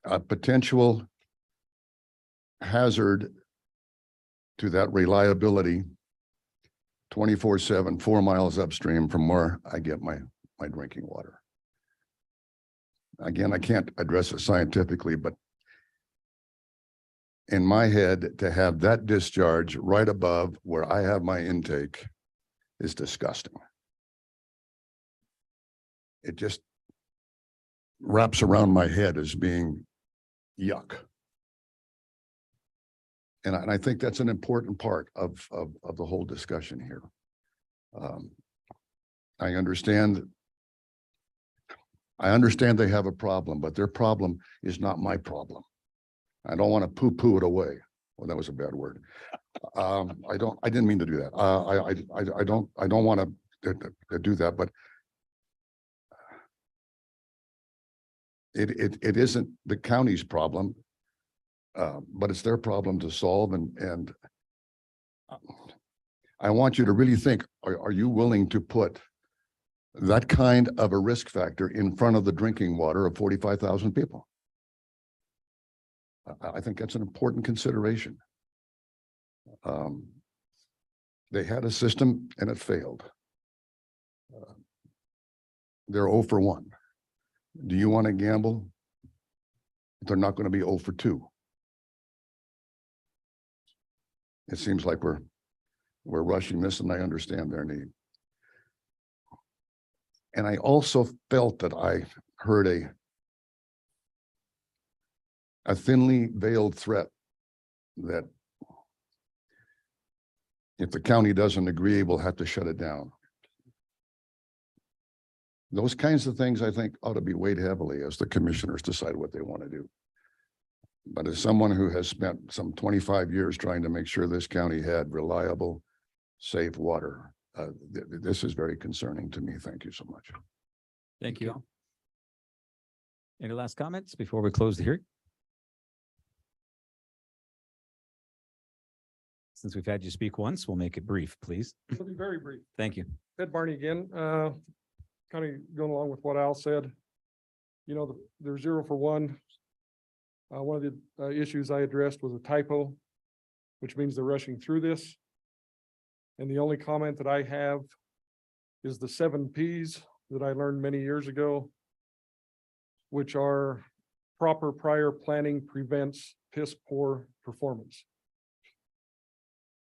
a potential hazard to that reliability 24/7, 4 miles upstream from where I get my drinking water. Again, I can't address it scientifically, but in my head, to have that discharge right above where I have my intake is disgusting. It just wraps around my head as being yuck. And I think that's an important part of the whole discussion here. I understand they have a problem, but their problem is not my problem. I don't want to poo-poo it away. Well, that was a bad word. I didn't mean to do that. I don't want to do that, but it isn't the county's problem, but it's their problem to solve. And I want you to really think, are you willing to put that kind of a risk factor in front of the drinking water of 45,000 people? I think that's an important consideration. They had a system and it failed. They're 0 for 1. Do you want to gamble? They're not going to be 0 for 2. It seems like we're rushing this, and I understand their need. And I also felt that I heard a thinly veiled threat that if the county doesn't agree, we'll have to shut it down. Those kinds of things, I think, ought to be weighed heavily as the commissioners decide what they want to do. But as someone who has spent some 25 years trying to make sure this county had reliable, safe water, this is very concerning to me. Thank you so much. Thank you. Any last comments before we close the hearing? Since we've had you speak once, we'll make it brief, please. It'll be very brief. Thank you. Ed Barney again, kind of going along with what Al said. You know, they're 0 for 1. One of the issues I addressed was a typo, which means they're rushing through this. And the only comment that I have is the 7 Ps that I learned many years ago, which are proper prior planning prevents piss poor performance.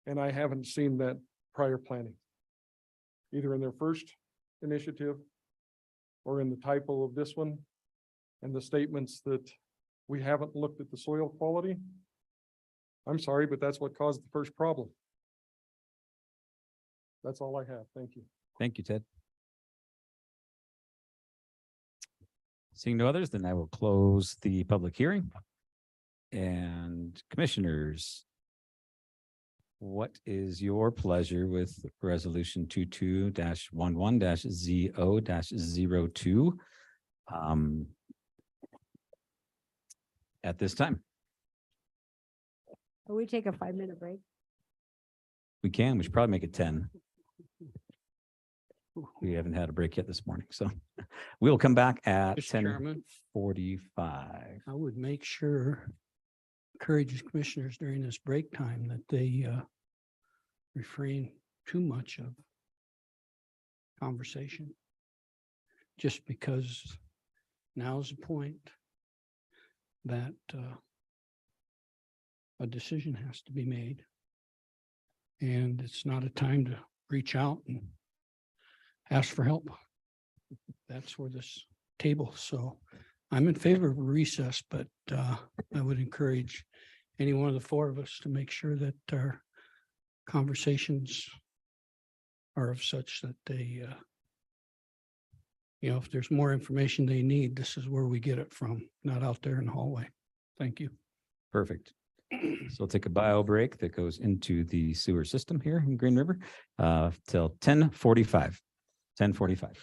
And I haven't seen that prior planning, either in their first initiative or in the typo of this one, and the statements that we haven't looked at the soil quality. I'm sorry, but that's what caused the first problem. That's all I have. Thank you. Thank you, Ted. Seeing no others, then I will close the public hearing. And commissioners, what is your pleasure with resolution 22-11-ZO-02 at this time? Will we take a 5-minute break? We should probably make it 10. We haven't had a break yet this morning, so we'll come back at Mr. Chairman, 10:45. I would make sure, encourage commissioners during this break time that they refrain too much of conversation. Just because now's the point that a decision has to be made. And it's not a time to reach out and ask for help. That's where this table, so I'm in favor of a recess, but I would encourage any one of the four of us to make sure that our conversations are of such that they, if there's more information they need, this is where we get it from, not out there in the hallway. Thank you. Perfect. So we'll take a bio break that goes into the sewer system here in Green River till 10:45. 10:45.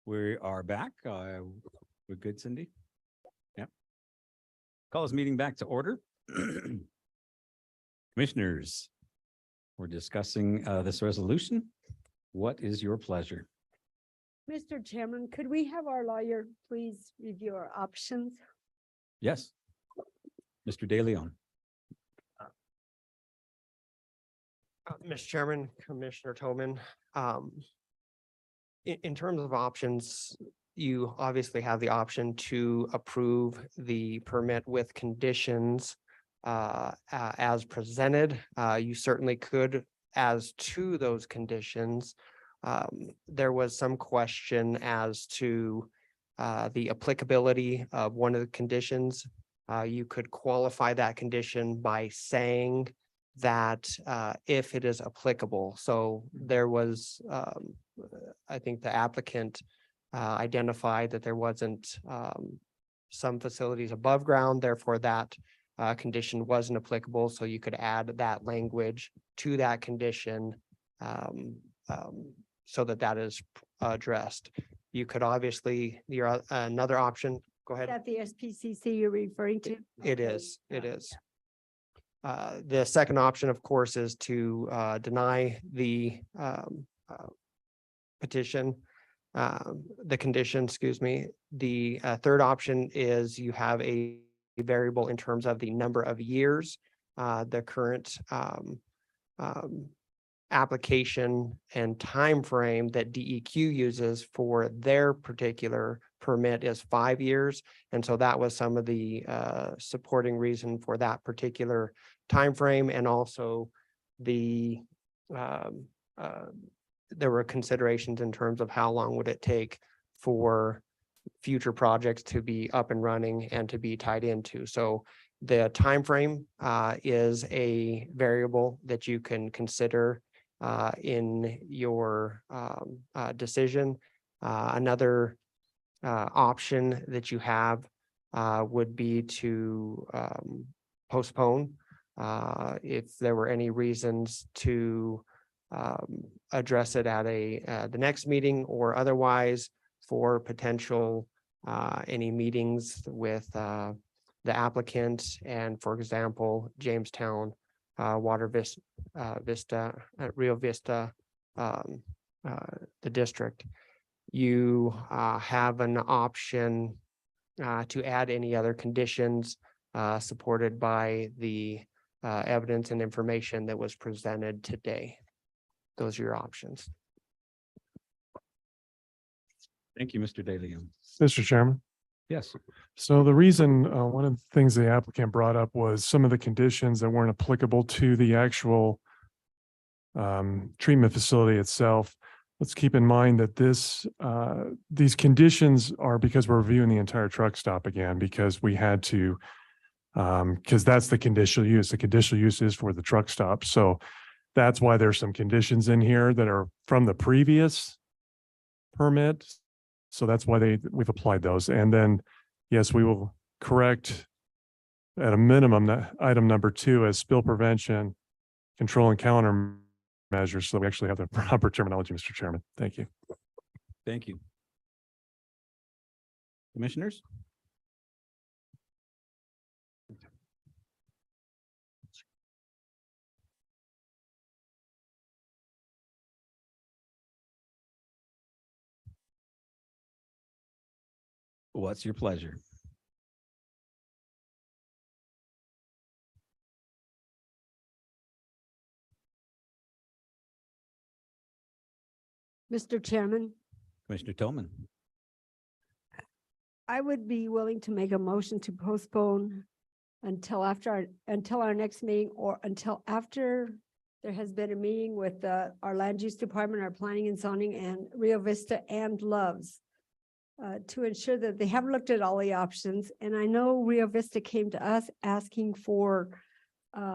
We are back. We're good, Cindy? Yep. Call this meeting back to order. Commissioners, we're discussing this resolution. What is your pleasure? Mr. Chairman, could we have our lawyer please review our options? Yes. Mr. De Leon. Mr. Chairman, Commissioner Toman, in terms of options, you obviously have the option to approve the permit with conditions as presented. You certainly could, as to those conditions. There was some question as to the applicability of one of the conditions. You could qualify that condition by saying that if it is applicable. So there was, I think the applicant identified that there wasn't some facilities above ground, therefore that condition wasn't applicable. So you could add that language to that condition so that that is addressed. You could obviously, your another option, go Is ahead. that the SPCC you're referring to? It is, it is. The second option, of course, is to deny the petition, the condition, excuse me. The third option is you have a variable in terms of the number of years. The current application and time frame that DEQ uses for their particular permit is 5 years. And so that was some of the supporting reason for that particular time frame, and also the there were considerations in terms of how long would it take for future projects to be up and running and to be tied into. So the time frame is a variable that you can consider in your decision. Another option that you have would be to postpone if there were any reasons to address it at the next meeting, or otherwise for potential any meetings with the applicant and, for example, Jamestown Water Vista, Rio Vista, the district. You have an option to add any other conditions supported by the evidence and information that was presented today. Those are your options. Thank you, Mr. De Leon. Mr. Chairman. Yes. So the reason, one of the things the applicant brought up was some of the conditions that weren't applicable to the actual treatment facility itself. Let's keep in mind that these conditions are because we're reviewing the entire truck stop again, because we had to, because that's the conditional use. The conditional use is for the truck stop. So that's why there's some conditions in here that are from the previous permit. So that's why we've applied those. And then, yes, we will correct at a minimum item number 2 as spill prevention, control and counter measures. So we actually have the proper terminology, Mr. Chairman. Thank you. Thank you. Commissioners? What's your pleasure? Mr. Chairman, Commissioner Tillman. I would be willing to make a motion to postpone until our next meeting, or until after there has been a meeting with our land use department, our planning and zoning, and Rio Vista and Loves to ensure that they have looked at all the options. And I know Rio Vista came to us asking for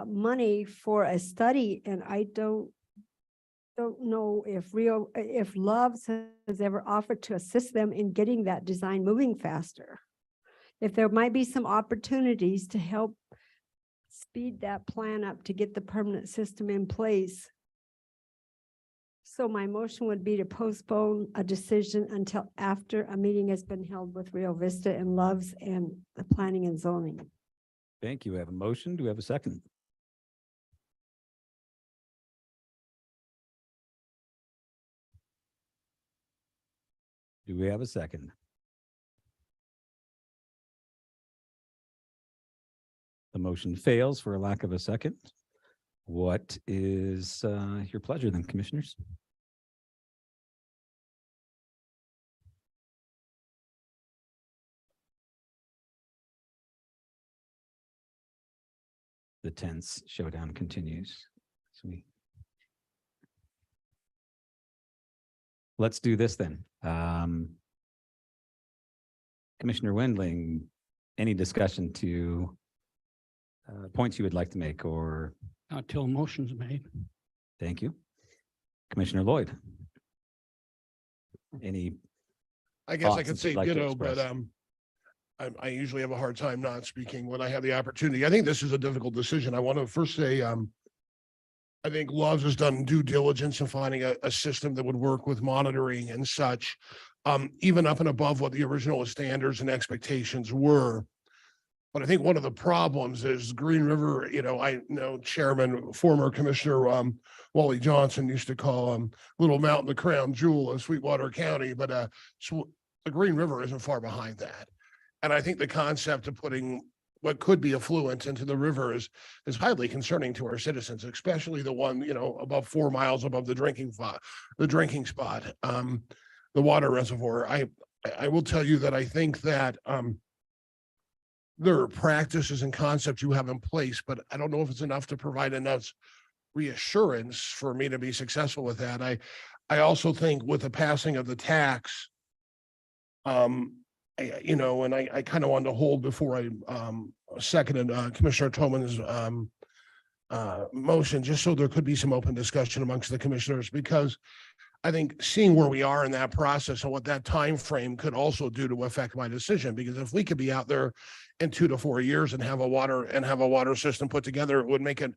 money for a study, and I don't know if Loves has ever offered to assist them in getting that design moving faster. If there might be some opportunities to help speed that plan up to get the permanent system in place. So my motion would be to postpone a decision until after a meeting has been held with Rio Vista and Loves and the planning and zoning. Thank you. We have a motion. Do we have a second? Do we have a second? The motion fails for a lack of a second. What is your pleasure then, commissioners? The tense showdown continues. Let's do this then. Commissioner Wendling, any discussion to points you would like to make, or? Not till a motion's made. Thank you. Commissioner Lloyd. Any? I guess I thoughts could that you'd say like to ditto, but express? I usually have a hard time not speaking when I have the opportunity. I think this is a difficult decision. I want to first say, I think Loves has done due diligence in finding a system that would work with monitoring and such, even up and above what the original standards and expectations were. But I think one of the problems is Green River, I know Chairman, former Commissioner Wally Johnson used to call Little Mountain the crown jewel of Sweetwater County, but so the Green River isn't far behind that. And I think the concept of putting what could be affluent into the river is highly concerning to our citizens, especially the one, above 4 miles above the drinking spot, the water reservoir. I will tell you that I think that there are practices and concepts you have in place, but I don't know if it's enough to provide enough reassurance for me to be successful with that. I also think with the passing of the tax, and I kind of wanted to hold before I seconded Commissioner Toman's motion, just so there could be some open discussion amongst the commissioners, because I think seeing where we are in that process and what that time frame could also do to affect my decision, because if we could be out there in 2 to 4 years and have a water system put together, it would make it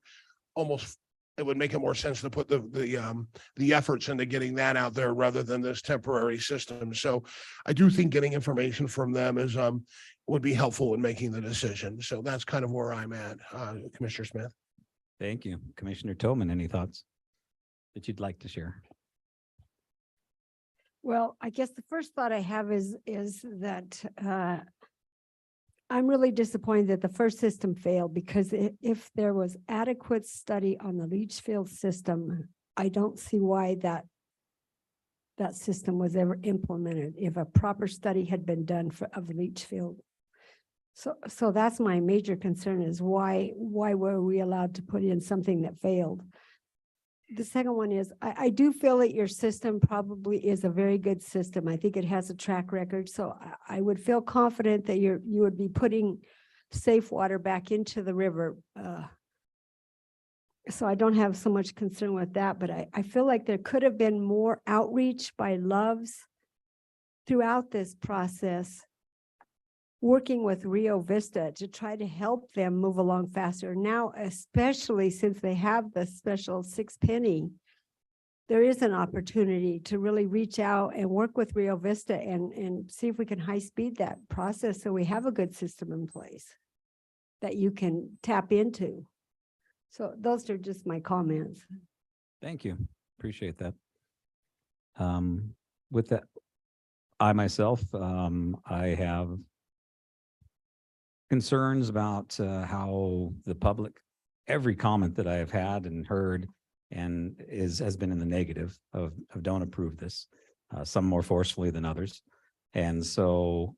more sense to put the efforts into getting that out there rather than this temporary system. So I do think getting information from them would be helpful in making the decision. So that's kind of where I'm at, Commissioner Smith. Thank you. Commissioner Toman, any thoughts that you'd like to share? Well, I guess the first thought I have is that I'm really disappointed that the first system failed, because if there was adequate study on the leach field system, I don't see why that system was ever implemented if a proper study had been done of the leach field. So that's my major concern, is why were we allowed to put in something that failed? The second one is, I do feel that your system probably is a very good system. I think it has a track record. So I would feel confident that you would be putting safe water back into the river. So I don't have so much concern with that, but I feel like there could have been more outreach by Loves throughout this process, working with Rio Vista to try to help them move along faster. Now, especially since they have the special 6 penny, there is an opportunity to really reach out and work with Rio Vista and see if we can high speed that process so we have a good system in place that you can tap into. So those are just my comments. Thank you. Appreciate that. With that, I myself, I have concerns about how the public, every comment that I have had and heard and has been in the negative of don't approve this, some more forcefully than others. And so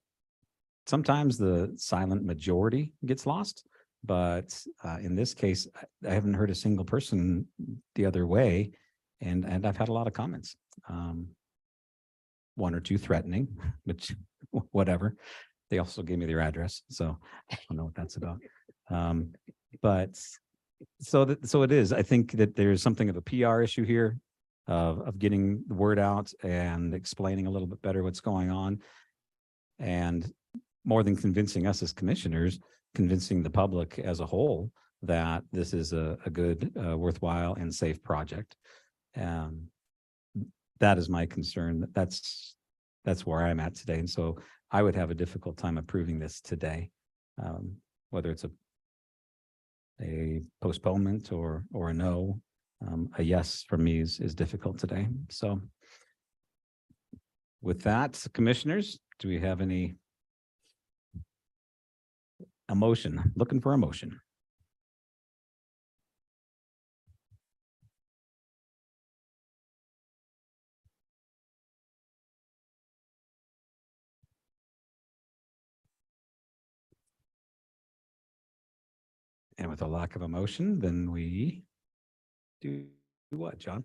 sometimes the silent majority gets lost, but in this case, I haven't heard a single person the other way. And I've had a lot of comments, 1 or 2 threatening, which whatever. They also gave me their address, so I don't know what that's about. But so it is. I think that there's something of a PR issue here of getting the word out and explaining a little bit better what's going on. And more than convincing us as commissioners, convincing the public as a whole that this is a good, worthwhile and safe project. that is my concern. That's where I'm at today. And so I would have a difficult time approving this today. Whether it's a postponement or a no, a yes for me is difficult today. So with that, commissioners, do we have a motion? Looking for a motion. And with a lack of a motion, then we do what, John?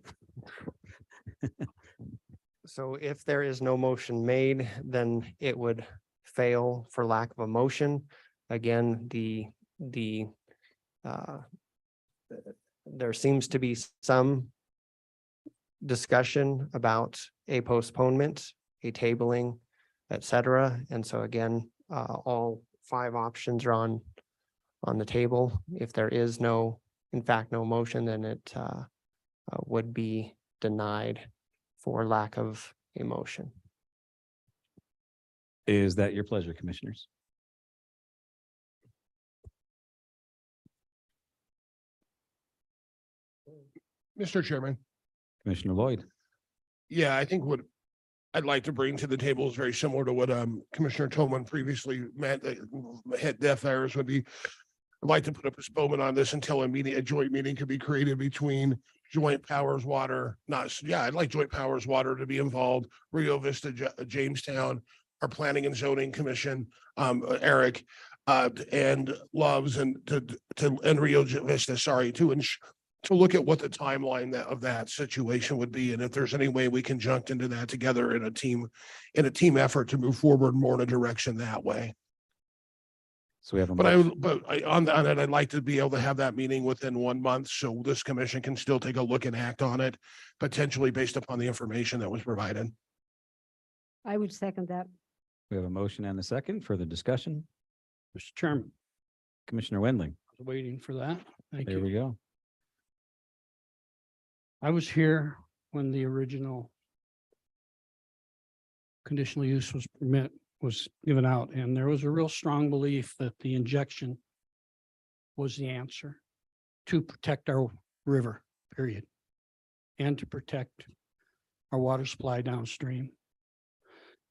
So if there is no motion made, then it would fail for lack of a motion. Again, there seems to be some discussion about a postponement, a tabling, et cetera. And so again, all 5 options are on the table. If there is in fact, no motion, then it would be denied for lack of a motion. Is that your pleasure, commissioners? Mr. Chairman. Commissioner Lloyd. Yeah, I think what I'd like to bring to the table is very similar to what Commissioner Tolman previously meant. Head deaf errors would be, I'd like to put a postponement on this until a joint meeting could be created between Joint Powers Water, I'd like Joint Powers Water to be involved, Rio Vista, Jamestown, our Planning and Zoning Commission, Eric, and Loves and Rio Vista, to look at what the timeline of that situation would be, and if there's any way we can jump into that together in a team effort to move forward more in a direction that way. So we have a On that, I'd like to be able to have that meeting within 1 month, so this commission can still take a look and act on it, potentially based upon the information that was provided. I would second that. We have a motion and a second. Further discussion. Mr. Chairman, Commissioner Wendling. I was waiting for that. Thank There you. we go. I was here when the original conditional use permit was given out, and there was a real strong belief that the injection was the answer to protect our river, period, and to protect our water supply downstream.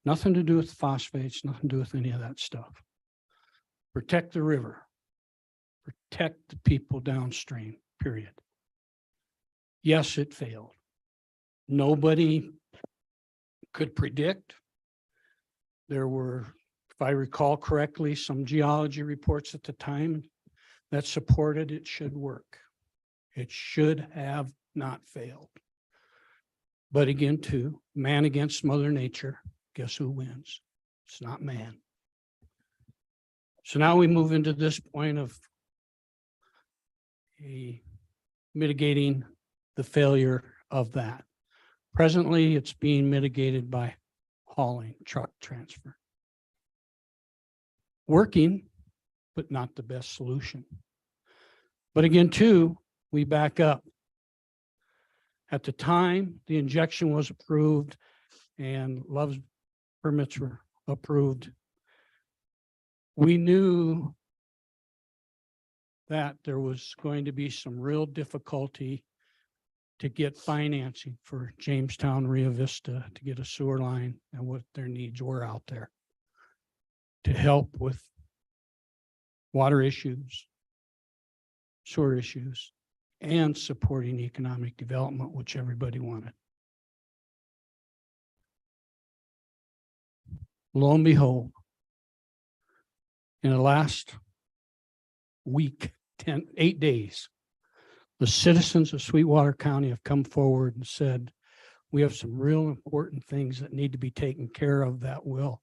Nothing to do with phosphates, nothing to do with any of that stuff. Protect the river, protect the people downstream, period. Yes, it failed. Nobody could predict. There were, if I recall correctly, some geology reports at the time that supported it should work. It should have not failed. But again, too, man against Mother Nature, guess who wins? It's not man. So now we move into this point of mitigating the failure of that. Presently, it's being mitigated by hauling, truck transfer. Working, but not the best solution. But again, too, we back up. At the time, the injection was approved and Love's permits were approved. We knew that there was going to be some real difficulty to get financing for Jamestown, Rio Vista, to get a sewer line and what their needs were out there to help with water issues, sewer issues, and supporting economic development, which everybody wanted. Lo and behold, in the last week, 8 days, the citizens of Sweetwater County have come forward and said, we have some real important things that need to be taken care of that will,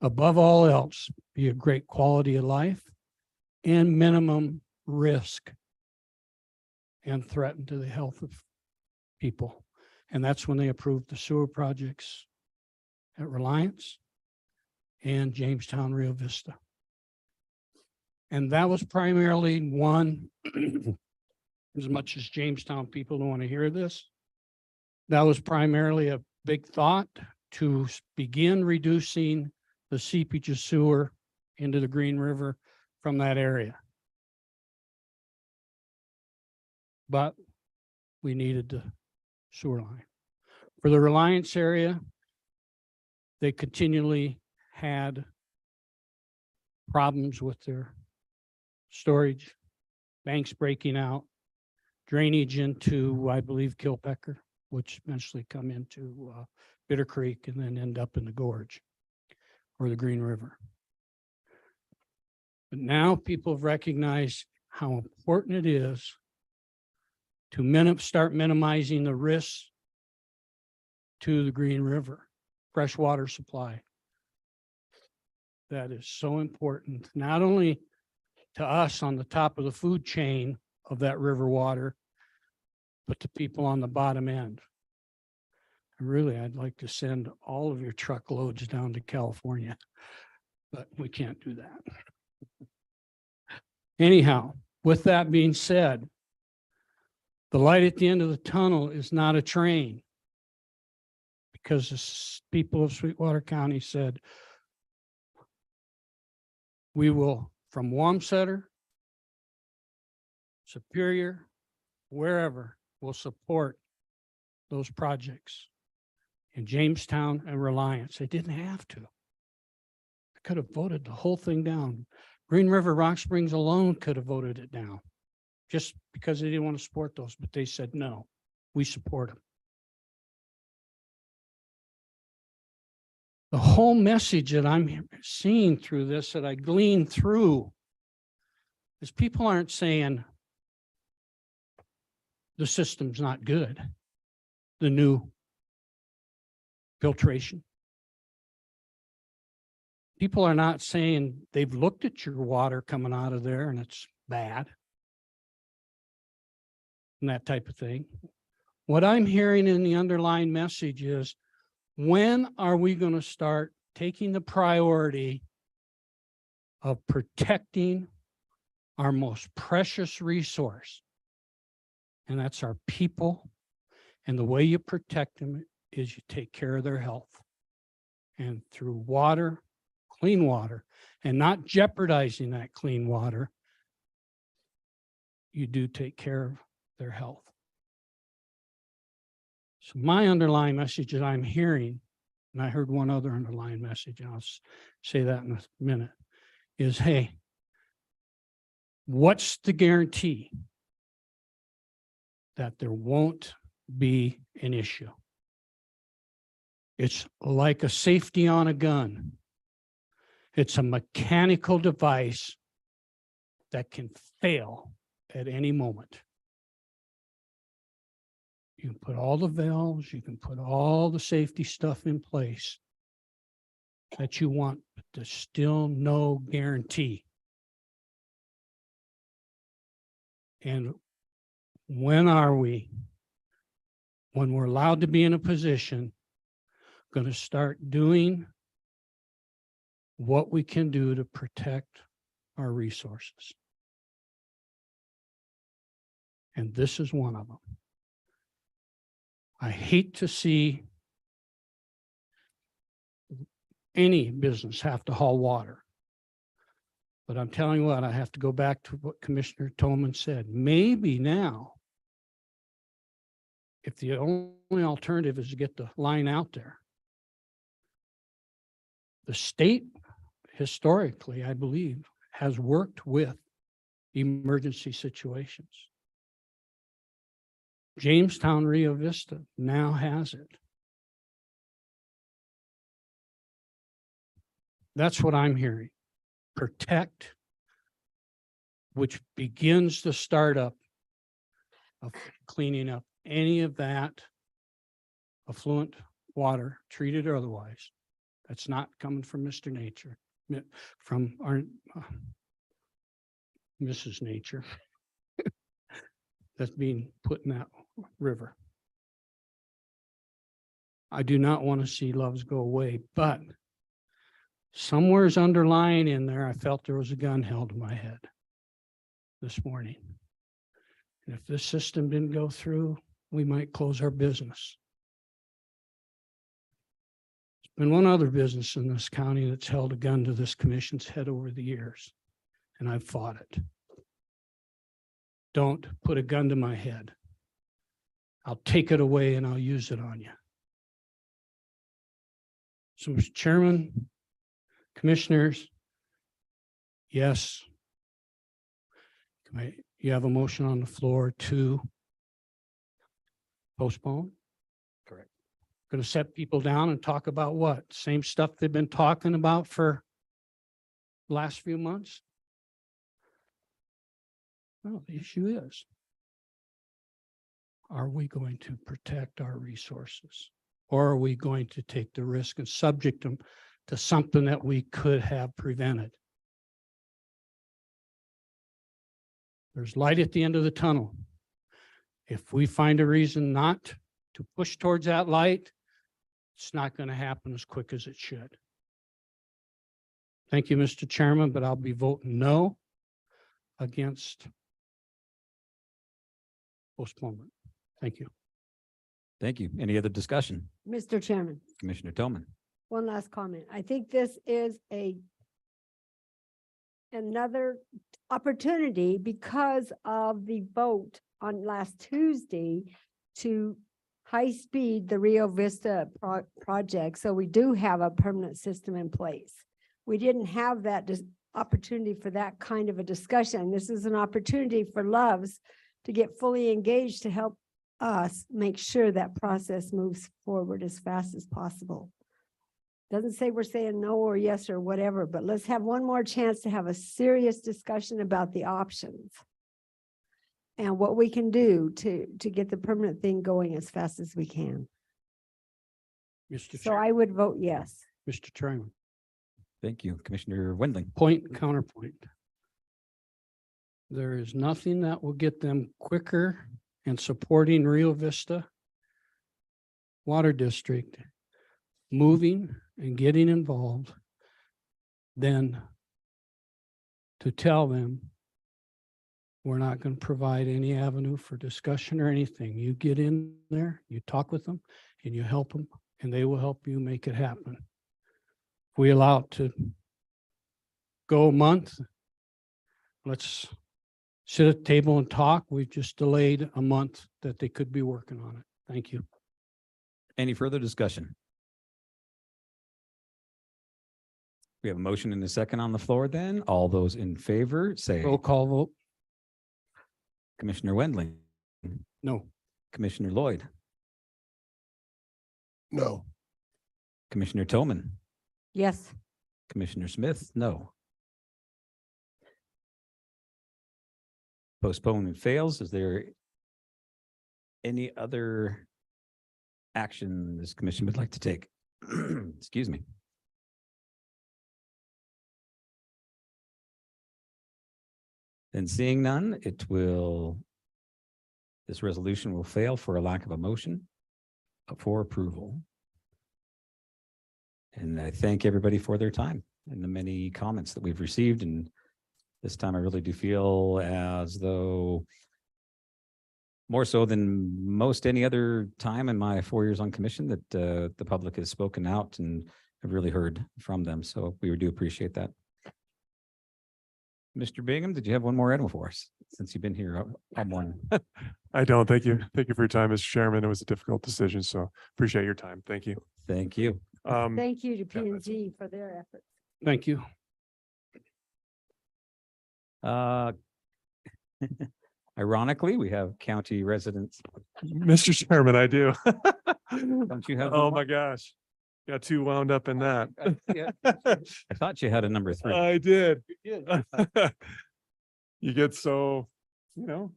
above all else, be a great quality of life and minimum risk and threaten to the health of people. And that's when they approved the sewer projects at Reliance and Jamestown, Rio Vista. And that was primarily one, as much as Jamestown people don't want to hear this, That was primarily a big thought to begin reducing the seepage of sewer into the Green River from that area. But we needed the sewer line. For the Reliance area, they continually had problems with their storage, banks breaking out, drainage into, I believe, Kilpecker, which eventually come into Bitter Creek and then end up in the gorge or the Green River. But now people have recognized how important it is to start minimizing the risks to the Green River, freshwater supply. That is so important, not only to us on the top of the food chain of that river water, but to people on the bottom end. And really, I'd like to send all of your truckloads down to California, but we can't do that. Anyhow, with that being said, the light at the end of the tunnel is not a train, because the people of Sweetwater County said, we will, from Wamsutter, Superior, wherever, will support those projects in Jamestown and Reliance. They didn't have to. They could have voted the whole thing down. Green River, Rock Springs alone could have voted it down just because they didn't want to support those, but they said, no, we support them. The whole message that I'm seeing through this, that I glean through, is people aren't saying the system's not good, the new filtration. People are not saying they've looked at your water coming out of there and it's bad and that type of thing. What I'm hearing in the underlying message is, when are we going to start taking the priority of protecting our most precious resource? And that's our people. And the way you protect them is you take care of their health. And through water, clean water, and not jeopardizing that clean water, you do take care of their health. So my underlying message that I'm hearing, and I heard one other underlying message, and I'll say that in a minute, is, hey, what's the guarantee that there won't be an issue? It's like a safety on a gun. It's a mechanical device that can fail at any moment. You can put all the valves, you can put all the safety stuff in place that you want, but there's still no guarantee. And when are we, when we're allowed to be in a position, going to start doing what we can do to protect our resources? And this is one of them. I hate to see any business have to haul water. But I'm telling you what, I have to go back to what Commissioner Tolman said. Maybe now, if the only alternative is to get the line out there, the state historically, I believe, has worked with emergency situations. Jamestown, Rio Vista now has it. That's what I'm hearing. Protect, which begins the startup of cleaning up any of that affluent water, treated or otherwise, that's not coming from Mr. Nature, from our Mrs. Nature, that's being put in that river. I do not want to see Loves go away, but somewhere's underlying in there, I felt there was a gun held to my head this morning. And if this system didn't go through, we might close our business. been one other business in this county that's held a gun to this commission's head over the years, and I've fought it. Don't put a gun to my head. I'll take it away and I'll use it on you. So, Mr. Chairman, commissioners, yes. You have a motion on the floor to postpone? Correct. Going to set people down and talk about what? Same stuff they've been talking about for the last few months? Well, the issue is, are we going to protect our resources? Or are we going to take the risk and subject them to something that we could have prevented? There's light at the end of the tunnel. If we find a reason not to push towards that light, it's not going to happen as quick as it should. Thank you, Mr. Chairman, but I'll be voting no against postponement. Thank you. Thank you. Any other discussion? Mr. Chairman, Commissioner Tillman. one last comment. I think this is another opportunity because of the vote on last Tuesday to high speed the Rio Vista project. So we do have a permanent system in place. We didn't have that opportunity for that kind of a discussion. This is an opportunity for Loves to get fully engaged to help us make sure that process moves forward as fast as possible. Doesn't say we're saying no or yes or whatever, but let's have one more chance to have a serious discussion about the options and what we can do to get the permanent thing going as fast as we can. Mr. So Chairman. I would vote yes. Mr. Chairman, Thank you. Commissioner Wendling. point and counterpoint. There is nothing that will get them quicker in supporting Rio Vista Water District moving and getting involved than to tell them we're not going to provide any avenue for discussion or anything. You get in there, you talk with them, and you help them, and they will help you make it happen. If we allow it to go a month, let's sit at the table and talk. We've just delayed a month that they could be working on it. Thank you. Any further discussion? We have a motion and a second on the floor then. All those in favor say Roll call vote. Commissioner Wendling, No. Commissioner Lloyd, No. Commissioner Tillman, Yes. Commissioner Smith, no. Postponement fails. Is there any other action this commission would like to take? Excuse me. Then seeing none, this resolution will fail for a lack of a motion for approval. And I thank everybody for their time and the many comments that we've received. And this time I really do feel as though more so than most any other time in my 4 years on commission that the public has spoken out and have really heard from them. So we do appreciate that. Mr. Bingham, did you have one more item for us since you've been here all morning? I don't. Thank you. Thank you for your time, Mr. Chairman. It was a difficult decision, so appreciate your time. Thank you. Thank you. Thank you to P&G for their efforts. Thank you. Ironically, we have county residents. Mr. Chairman, I do. Don't you have? Oh one my gosh. Got too wound up in that. I thought you had a number 3. I did. You get so, Go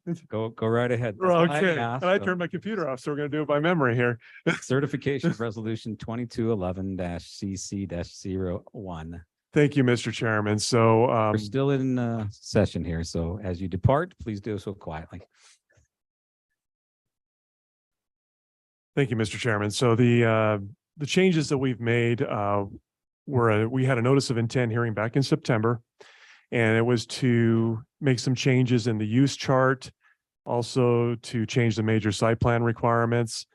right ahead. That's why I okay. asked, And I so turned my computer off, so we're gonna do it by memory here. Certification of Resolution 2211-CC-01. Thank you, Mr. Chairman. So We're still in session here, so as you depart, please do so quietly. thank you, Mr. Chairman. So the changes that we've made we had a notice of intent hearing back in September. And it was to make some changes in the use chart, also to change the major site plan requirements.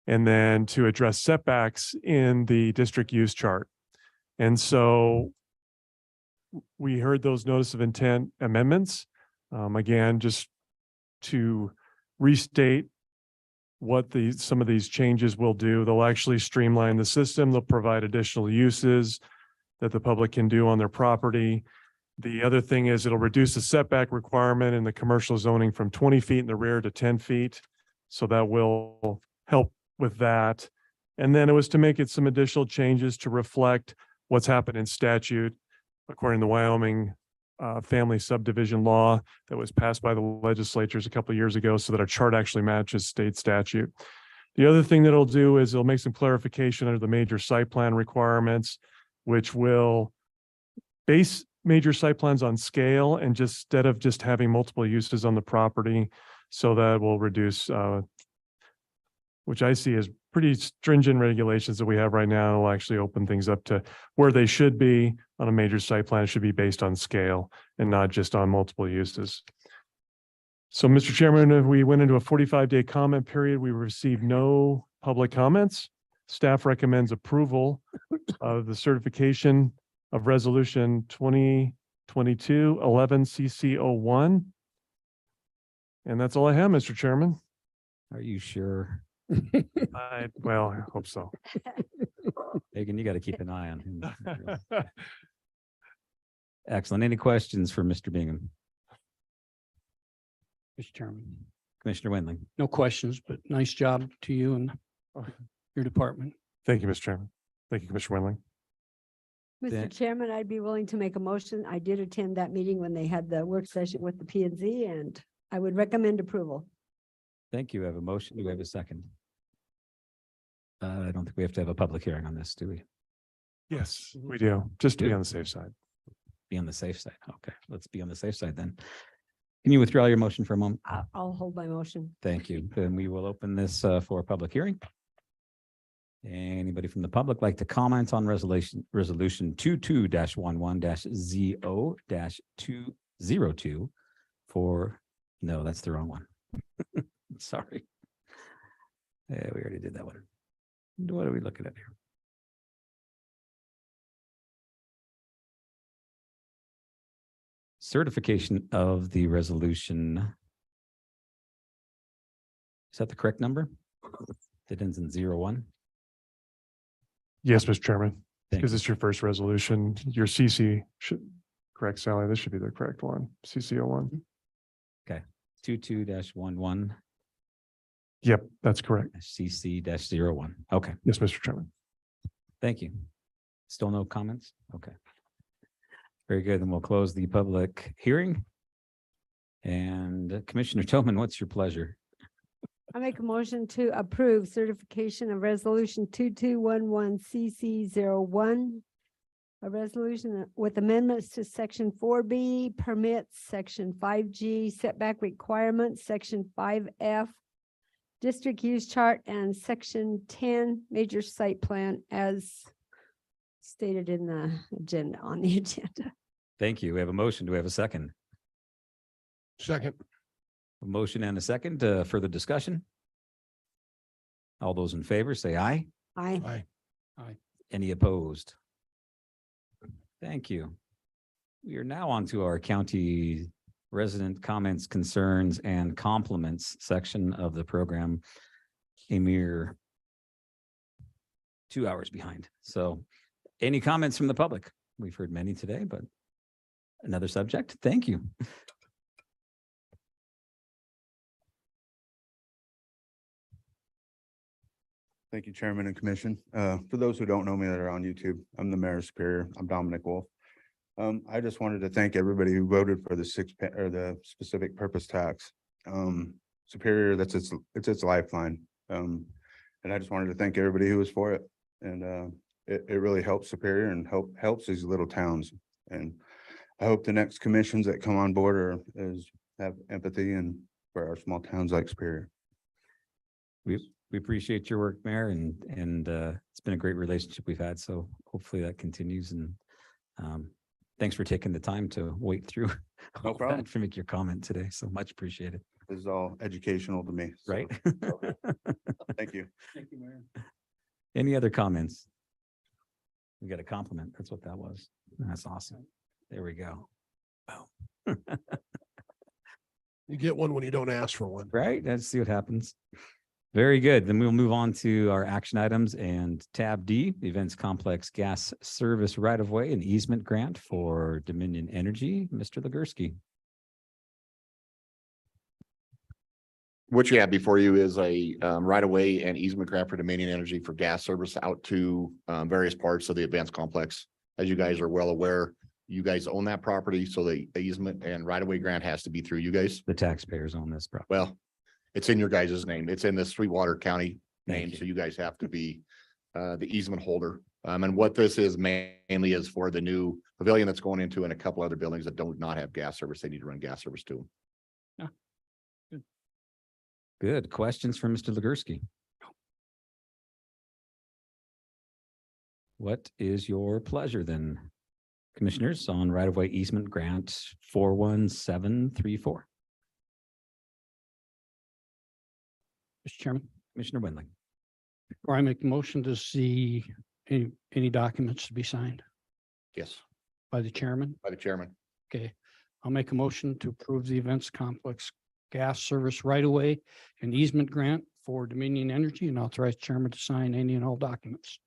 and then to address setbacks in the district use chart. And so we heard those notice of intent amendments. Again, just to restate what some of these changes will do. They'll actually streamline the system. They'll provide additional uses that the public can do on their property. The other thing is it'll reduce the setback requirement in the commercial zoning from 20 feet in the rear to 10 feet. So that will help with that. And then it was to make it some additional changes to reflect what's happened in statute according to Wyoming family subdivision law that was passed by the legislatures a couple of years ago, so that our chart actually matches state statute. The other thing that it'll do is it'll make some clarification under the major site plan requirements, which will base major site plans on scale and just instead of just having multiple uses on the property. So that will reduce, which I see as pretty stringent regulations that we have right now. Will actually open things up to where they should be on a major site plan. It should be based on scale and not just on multiple uses. So, Mr. Chairman, we went into a 45-day comment period. We received no public comments. Staff recommends approval of the certification of resolution 2022-11 CC01. And that's all I have, Mr. Chairman. Are you sure? Well, I hope so. Megan, you got to keep an eye on him. Excellent. Any questions for Mr. Bingham? Mr. Chairman, Commissioner Wendling? no questions, but nice job to you and your department. Thank you, Mr. Chairman. Thank you, Commissioner Wendling. Then- Mr. Chairman, I'd be willing to make a motion. I did attend that meeting when they had the work session with the P and Z, and I would recommend approval. Thank you. I have a motion. Do we have a second? I don't think we have to have a public hearing on this, do we? Yes, we do, just to be on the safe side. Be on the safe side. Okay, let's be on the safe side then. Can you withdraw your motion for a moment? I'll hold my motion. Thank you. Then we will open this for a public hearing. Anybody from the public like to comment on resolution 22-11-ZO-202 for, no, that's the wrong one. Sorry. Yeah, we already did that one. What are we looking at here? Certification of the resolution. Is that the correct number? That ends in 01? Yes, Mr. Chairman, Thank because you. it's your first resolution, your CC should, correct, Sally, this should be the correct one, CC01. 22-11 Yep, that's correct. CC-01. Okay, Yes, Mr. Chairman. thank you. Still no comments? Okay. Very good. Then we'll close the public hearing. And Commissioner Tillman, what's your pleasure? I make a motion to approve certification of resolution 2211 CC01. A resolution with amendments to section 4B permits, section 5G setback requirements, section 5F district use chart, and section 10 major site plan as stated in the agenda, on the agenda. Thank you. We have a motion. Do we have a second? Second, A motion and a second. Further discussion? All those in favor say aye. Aye. aye. Any opposed? Thank you. We are now on to our county resident comments, concerns, and compliments section of the program. A mere 2 hours behind. So any comments from the public? We've heard many today, but another subject. Thank you. Thank you, Chairman and Commission. For those who don't know me that are on YouTube, I'm the Mayor Superior. I'm Dominic Wolf. I just wanted to thank everybody who voted for the the specific purpose tax. Superior, it's its lifeline. And I just wanted to thank everybody who was for it. And it really helps Superior and helps these little towns. And I hope the next commissions that come on board have empathy and for our small towns like Superior. We appreciate your work, Mayor, and it's been a great relationship we've had. So hopefully that continues. And thanks for taking the time to wait through No problem. to make your comment today. So much appreciated. This is all educational to me. so, Right? Thank you. Thank you, Mayor. Any other comments? We got a compliment. That's what that was. That's awesome. There we go. Boom. You get one when you don't ask for one. Right? Let's see what happens. Very good. Then we'll move on to our action items and tab D, Events Complex Gas Service Right-of-Way and Easement Grant for Dominion Energy. Mr. Legursky. What you have before you is a right-of-way and easement grant for Dominion Energy for gas service out to various parts of the Advanced Complex. As you guys are well aware, you guys own that property, so the easement and right-of-way grant has to be through you guys. The taxpayers own this property. Well, it's in your guys' name. It's in the Sweetwater County name, you. so you guys have to be the easement holder. And what this is mainly is for the new pavilion that's going into and a couple other buildings that do not have gas service. They need to run gas service to them. Good. Questions for Mr. Legursky? What is your pleasure then, commissioners, on right-of-way easement grant 41734? Mr. Chairman, Commissioner Wendling. before I make the motion to see any documents to be signed Yes, by the chairman. by the chairman. Okay, I'll make a motion to approve the Events Complex Gas Service Right-of-Way and Easement Grant for Dominion Energy and authorize chairman to sign any and all documents.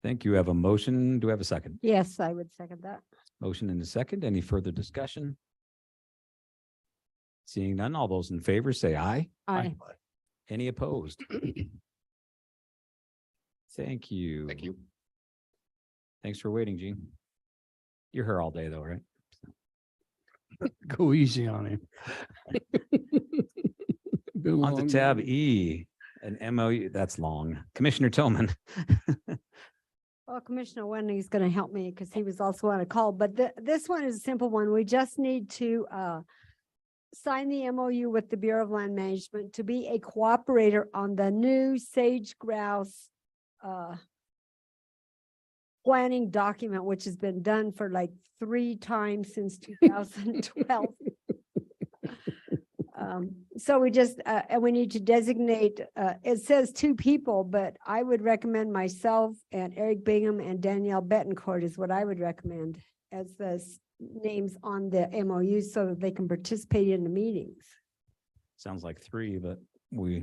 Thank you. I have a motion. Do we have a second? Yes, I would second that. Motion and a second. Any further discussion? Seeing none, all those in favor say aye. Aye. Any opposed? Thank you. Thank you. Thanks for waiting, Gene. You're here all day though, right? Go easy on him. Been a On to long tab day. E, an MOU. That's long. Commissioner Tillman. Well, Commissioner Wendy's going to help me because he was also on a call, but this one is a simple one. We just need to sign the MOU with the Bureau of Land Management to be a cooperator on the new sage grouse planning document, which has been done for like 3 times since 2012. So we just, and we need to designate, it says 2 people, but I would recommend myself and Eric Bingham and Danielle Betancourt is what I would recommend as the names on the MOU so that they can participate in the meetings. Sounds like 3, but we'll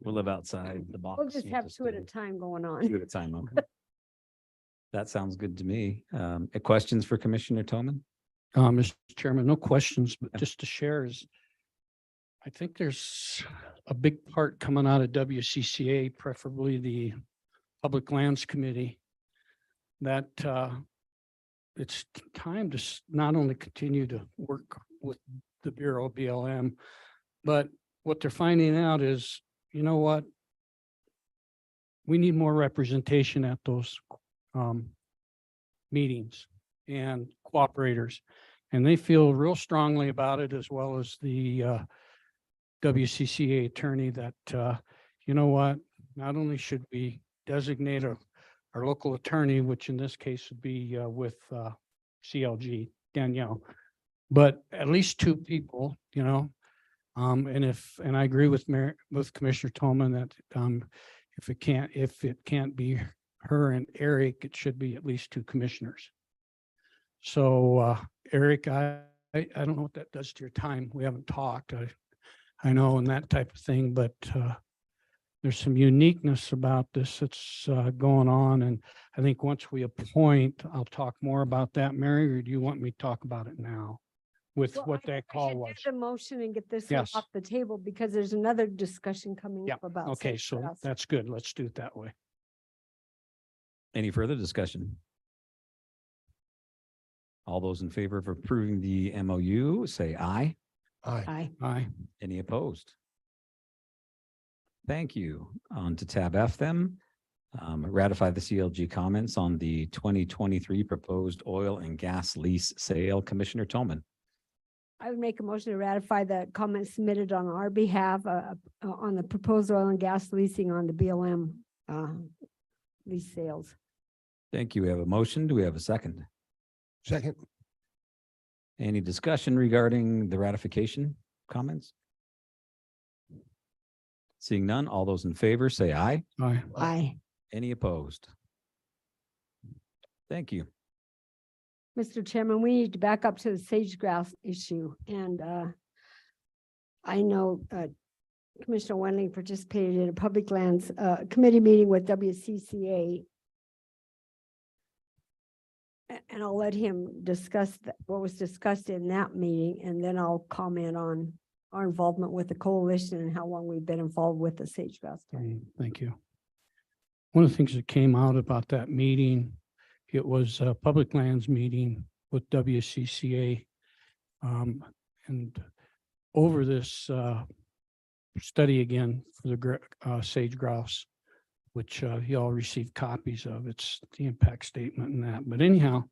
live outside the box. We'll just have 2 at a time going on. 2 at a time. Okay. That sounds good to me. Questions for Commissioner Tillman? Mr. Chairman, no questions, but Yeah. just to share is I think there's a big part coming out of WCCA, preferably the Public Lands Committee, that it's time to not only continue to work with the Bureau BLM, but what they're finding out is, you know what? We need more representation at those meetings and cooperators. And they feel real strongly about it, as well as the WCCA attorney, that, you know what, not only should we designate our local attorney, which in this case would be with CLG, Danielle, but at least 2 people, you know, and I agree with Commissioner Tolman that if it can't be her and Eric, it should be at least 2 commissioners. So Eric, I don't know what that does to your time. We haven't talked. I know, and that type of thing, but there's some uniqueness about this that's going on. And I think once we appoint, I'll talk more about that. Mary, or do you want me to talk about it now with Well, what I that think we call should do was? The motion and get this one Yes. off the table because there's another discussion coming up about. Okay, sage so grouse. that's good. Let's do it that way. Any further discussion? All those in favor of approving the MOU, say aye. Aye. Aye. Aye. Any opposed? Thank you. On to tab F then. Ratify the CLG comments on the 2023 proposed oil and gas lease sale. Commissioner Tolman. I would make a motion to ratify the comments submitted on our behalf on the proposed oil and gas leasing on the BLM lease sales. Thank you. We have a motion. Do we have a second? Second. Any discussion regarding the ratification comments? Seeing none, all those in favor say aye. Aye. Aye. Any opposed? Thank you. Mr. Chairman, we need to back up to the sage grouse issue, and I know Commissioner Wendling participated in a public lands committee meeting with WCCA. And I'll let him discuss what was discussed in that meeting, and then I'll comment on our involvement with the coalition and how long we've been involved with the sage grouse. Thank you. One of the things that came out about that meeting, it was a public lands meeting with WCCA. And over this study again for the sage grouse, which you all received copies of. It's the impact statement and that. But anyhow,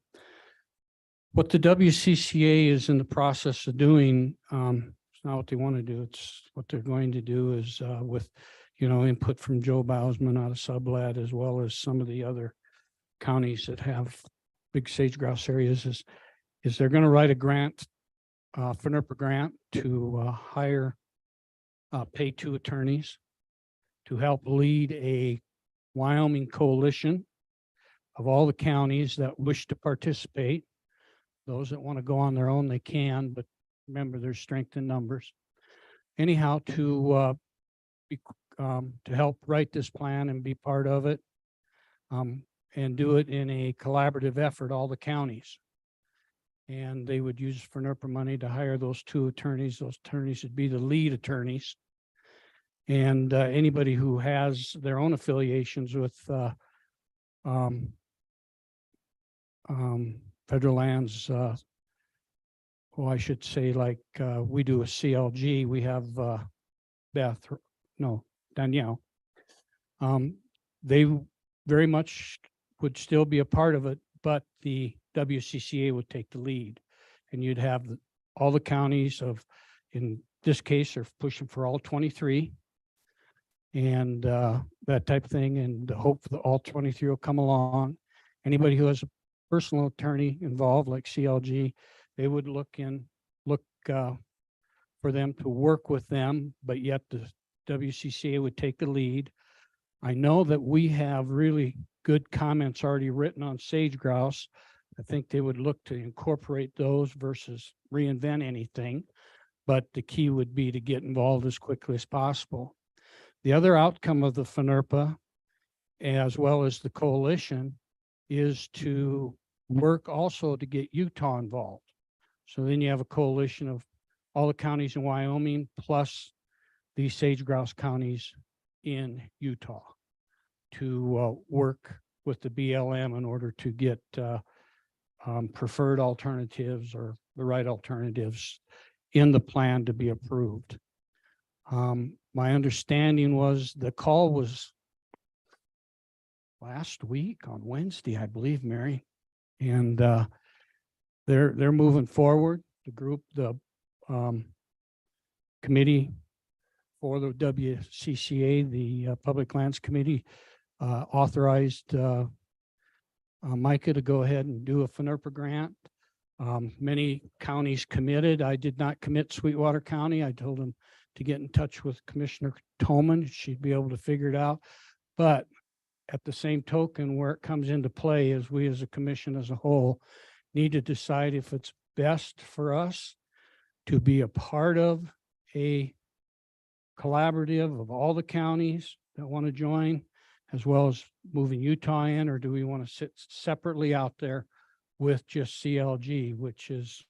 what the WCCA is in the process of doing, it's not what they want to do. It's what they're going to do is with, input from Joe Bausman out of Sublette, as well as some of the other counties that have big sage grouse areas, is they're going to write a grant, FNRPA grant, to pay 2 attorneys to help lead a Wyoming coalition of all the counties that wish to participate. Those that want to go on their own, they can, but remember, there's strength in numbers. Anyhow, to help write this plan and be part of it, and do it in a collaborative effort, all the counties. And they would use FNRPA money to hire those 2 attorneys. Those attorneys would be the lead attorneys. And anybody who has their own affiliations with federal lands, I should say, like we do a CLG, we have Danielle. They very much would still be a part of it, but the WCCA would take the lead. And you'd have all the counties in this case, are pushing for all 23. And that type of thing, and hope that all 23 will come along. Anybody who has a personal attorney involved, like CLG, they would look for them to work with them, but yet the WCCA would take the lead. I know that we have really good comments already written on sage grouse. I think they would look to incorporate those versus reinvent anything, but the key would be to get involved as quickly as possible. The other outcome of the FNRPA, as well as the coalition, is to work also to get Utah involved. So then you have a coalition of all the counties in Wyoming, plus the sage grouse counties in Utah, to work with the BLM in order to get preferred alternatives or the right alternatives in the plan to be approved. My understanding was the call was last week on Wednesday, I believe, Mary, and they're moving forward. The group, the committee for the WCCA, the Public Lands Committee, authorized Micah to go ahead and do a FNRPA grant. Many counties committed. I did not commit Sweetwater County. I told them to get in touch with Commissioner Toman. She'd be able to figure it out. But at the same token, where it comes into play is we as a commission as a whole need to decide if it's best for us to be a part of a collaborative of all the counties that want to join, as well as moving Utah in, or do we want to sit separately out there with just CLG, which is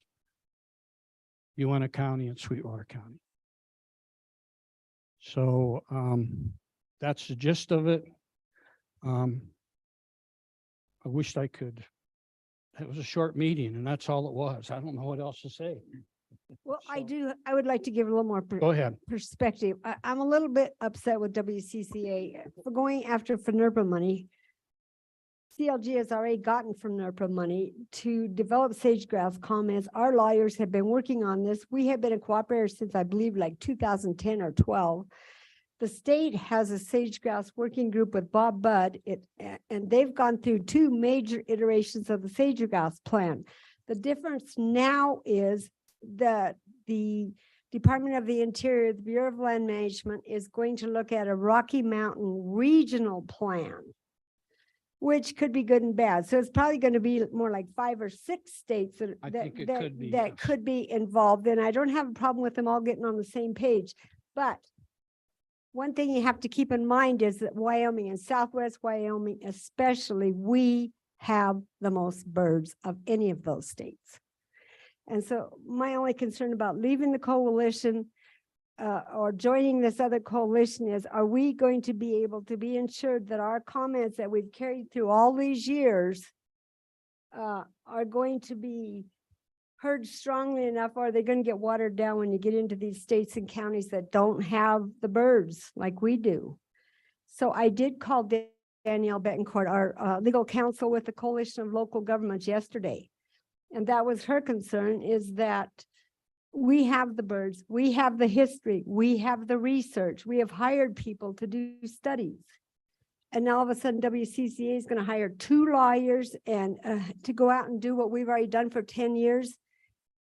Uinta County and Sweetwater County. So that's the gist of it. I wished I could. It was a short meeting and that's all it was. I don't know what else to say. Well, I would like to give a little more Go ahead. perspective. I'm a little bit upset with WCCA for going after FNRPA money. CLG has already gotten FNRPA money to develop sage grouse comments. Our lawyers have been working on this. We have been a cooperator since I believe like 2010 or 12. The state has a sage grouse working group with Bob Budd, and they've gone through 2 major iterations of the sage grouse plan. The difference now is that the Department of the Interior, the Bureau of Land Management, is going to look at a Rocky Mountain regional plan. which could be good and bad. So it's probably going to be more like 5 or 6 states I that, think it that, could be, that yes. could be involved. And I don't have a problem with them all getting on the same page. But one thing you have to keep in mind is that Wyoming and Southwest Wyoming especially, we have the most birds of any of those states. And so my only concern about leaving the coalition or joining this other coalition is, are we going to be able to be ensured that our comments that we've carried through all these years are going to be heard strongly enough, or are they going to get watered down when you get into these states and counties that don't have the birds like we do? So I did call Danielle Betancourt, our legal counsel with the Coalition of Local Governments yesterday. And that was her concern, is that we have the birds, we have the history, we have the research, we have hired people to do studies. And now all of a sudden WCCA is going to hire 2 lawyers and to go out and do what we've already done for 10 years.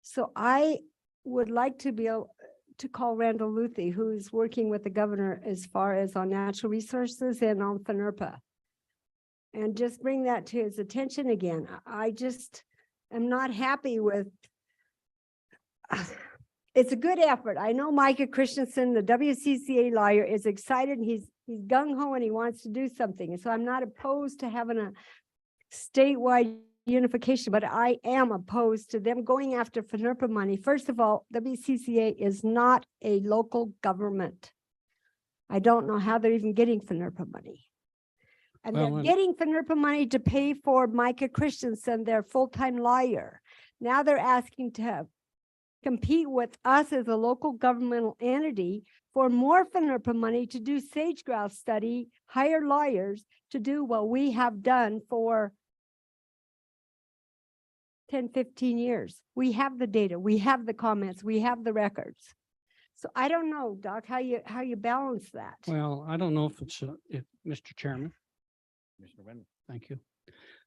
So I would like to be able to call Randall Luthi, who's working with the governor as far as on natural resources and on FNRPA, and just bring that to his attention again. I just am not happy with, it's a good effort. I know Micah Christensen, the WCCA lawyer, is excited. He's gung-ho and he wants to do something. And so I'm not opposed to having a statewide unification, but I am opposed to them going after FNRPA money. First of all, WCCA is not a local government. I don't know how they're even getting FNRPA money. And they're getting FNRPA money to pay for Micah Christensen, their full-time lawyer. Now they're asking to compete with us as a local governmental entity for more FNRPA money to do sage grouse study, hire lawyers to do what we have done for 10, 15 years. We have the data, we have the comments, we have the records. So I don't know, Doc, how you balance that. Well, I don't know if it's, Mr. Chairman. Thank you.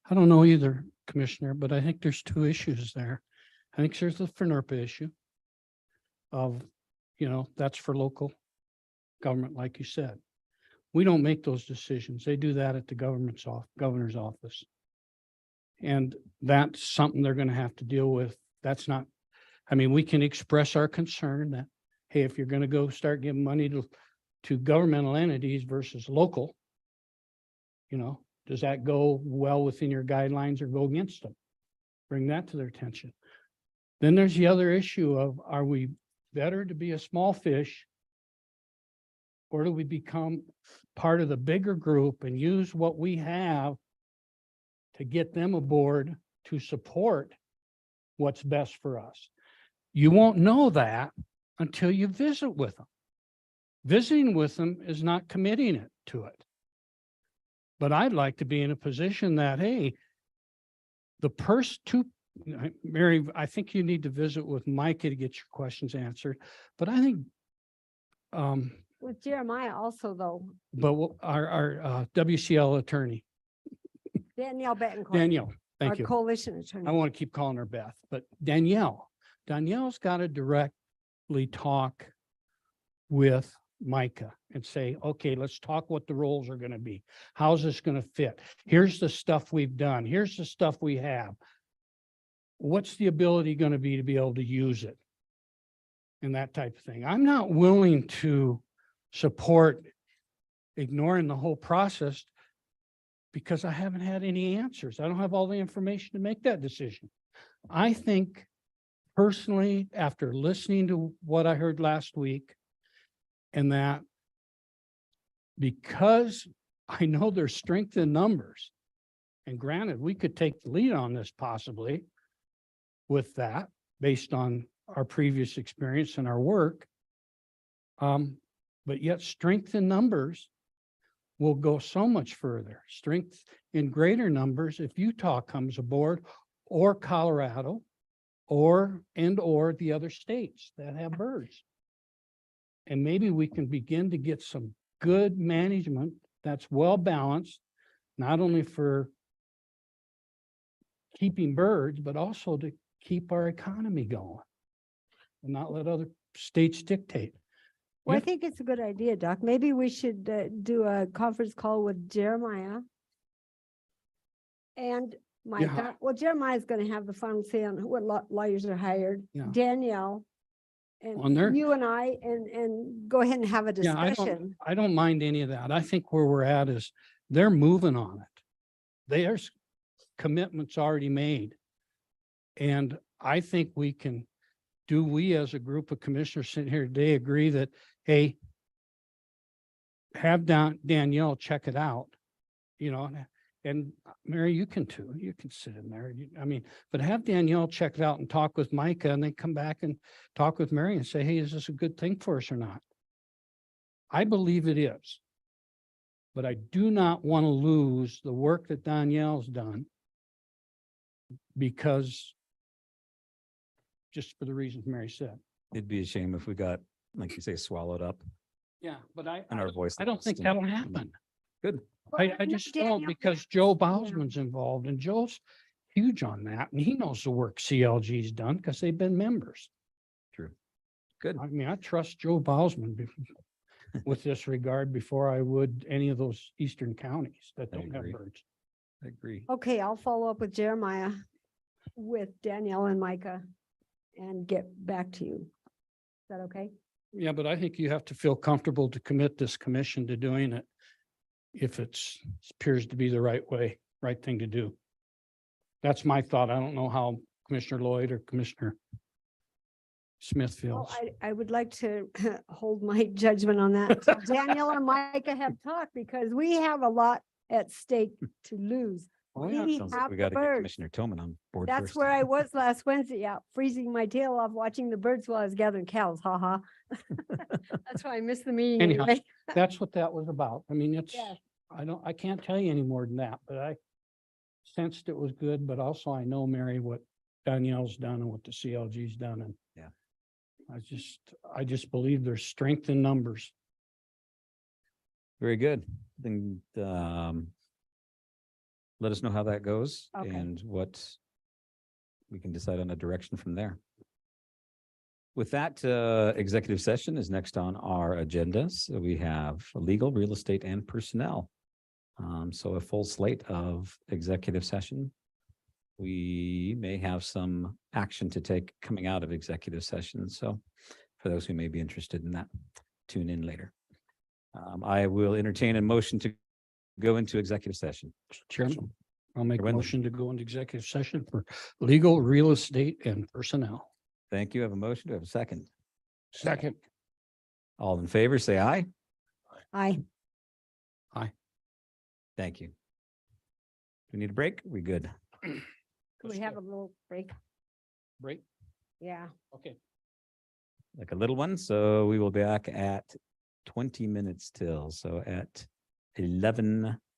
I don't know either, Commissioner, but I think there's 2 issues there. I think there's the FNRPA issue of, that's for local government, like you said. We don't make those decisions. They do that at the governor's office. And that's something they're going to have to deal with. That's not, we can express our concern that, hey, if you're going to go start giving money to governmental entities versus local, does that go well within your guidelines or go against them? Bring that to their attention. Then there's the other issue of, are we better to be a small fish, or do we become part of the bigger group and use what we have to get them aboard to support what's best for us? You won't know that until you visit with them. Visiting with them is not committing it to it. But I'd like to be in a position that, hey, Mary, I think you need to visit with Micah to get your questions answered. But I think, With Jeremiah also, though, but our WCL attorney, Danielle Betancourt. Danielle, thank our you. coalition attorney. I want to keep calling her Beth, but Danielle's got to directly talk with Micah and say, okay, let's talk what the roles are going to be. How's this going to fit? Here's the stuff we've done. Here's the stuff we have. What's the ability going to be able to use it? And that type of thing. I'm not willing to support ignoring the whole process because I haven't had any answers. I don't have all the information to make that decision. I think personally, after listening to what I heard last week, and that because I know there's strength in numbers, and granted, we could take the lead on this possibly with that based on our previous experience and our work. But yet strength in numbers will go so much further. Strength in greater numbers if Utah comes aboard, or Colorado, or the other states that have birds. And maybe we can begin to get some good management that's well balanced, not only for keeping birds, but also to keep our economy going and not let other states dictate. Well, I think it's a good idea, Doc. Maybe we should do a conference call with Jeremiah And Micah, well, Jeremiah's gonna have the final say on what lawyers are hired. Yeah. Danielle. On there- And you and I, and go ahead and have a Yeah, discussion. I don't mind any of that. I think where we're at is they're moving on it. There's commitments already made. And I think we as a group of commissioners sitting here today agree that, hey, have Danielle check it out, you know, and Mary, you can too. You can sit in there. I mean, but have Danielle check it out and talk with Micah, and then come back and talk with Mary and say, hey, is this a good thing for us or not? I believe it is. But I do not want to lose the work that Danielle's done because just for the reasons Mary said. It'd be a shame if we got, like you say, swallowed up Yeah, but in our voice. I don't think that'll happen. Good. I just don't, because Joe Bosman's involved and Joe's huge on that and he knows the work CLG's done because they've been members. True. Good. I mean, I trust Joe Bosman with this regard before I would any of those eastern counties that I don't have agree. birds. I agree. Okay, I'll follow up with Jeremiah, with Danielle and Micah, and get back to you. Is that okay? Yeah, but I think you have to feel comfortable to commit this commission to doing it. If appears to be the right thing to do. That's my thought. I don't know how Commissioner Lloyd or Commissioner Smith Well, feels. I would like to hold my judgment on that. until Danielle and Micah have talked, because we have a lot at stake to lose. Oh, yeah. We Sounds like have we the got to get birds. Commissioner Tillman on board That's first. where I was last Wednesday, out freezing my tail off watching the birds while I was gathering cows, haha. That's why I missed the meeting Anyhow, anyway. That's what that was about. I mean, it's, Yes. I can't tell you any more than that, but I sensed it was good, but also I know, Mary, what Danielle's done and what the CLG's done. And Yeah. I just believe there's strength in numbers. Very good. Then, let us know how that goes Okay. and what we can decide on a direction from there. With that, executive session is next on our agenda. So we have legal, real estate, and personnel. So a full slate of executive session. We may have some action to take coming out of executive session. So for those who may be interested in that, tune in later. I will entertain a motion to go into executive session. Chairman, I'll make a Wendell. motion to go into executive session for legal, real estate, and personnel. Thank you. I have a motion. Do I have a second? Second. All in favor, say aye. Aye. Thank you. Do we need a break? We good? Could we have a little break? Break? Yeah. Okay. Like a little one. So we will be back at 20 minutes till. So at 11:30.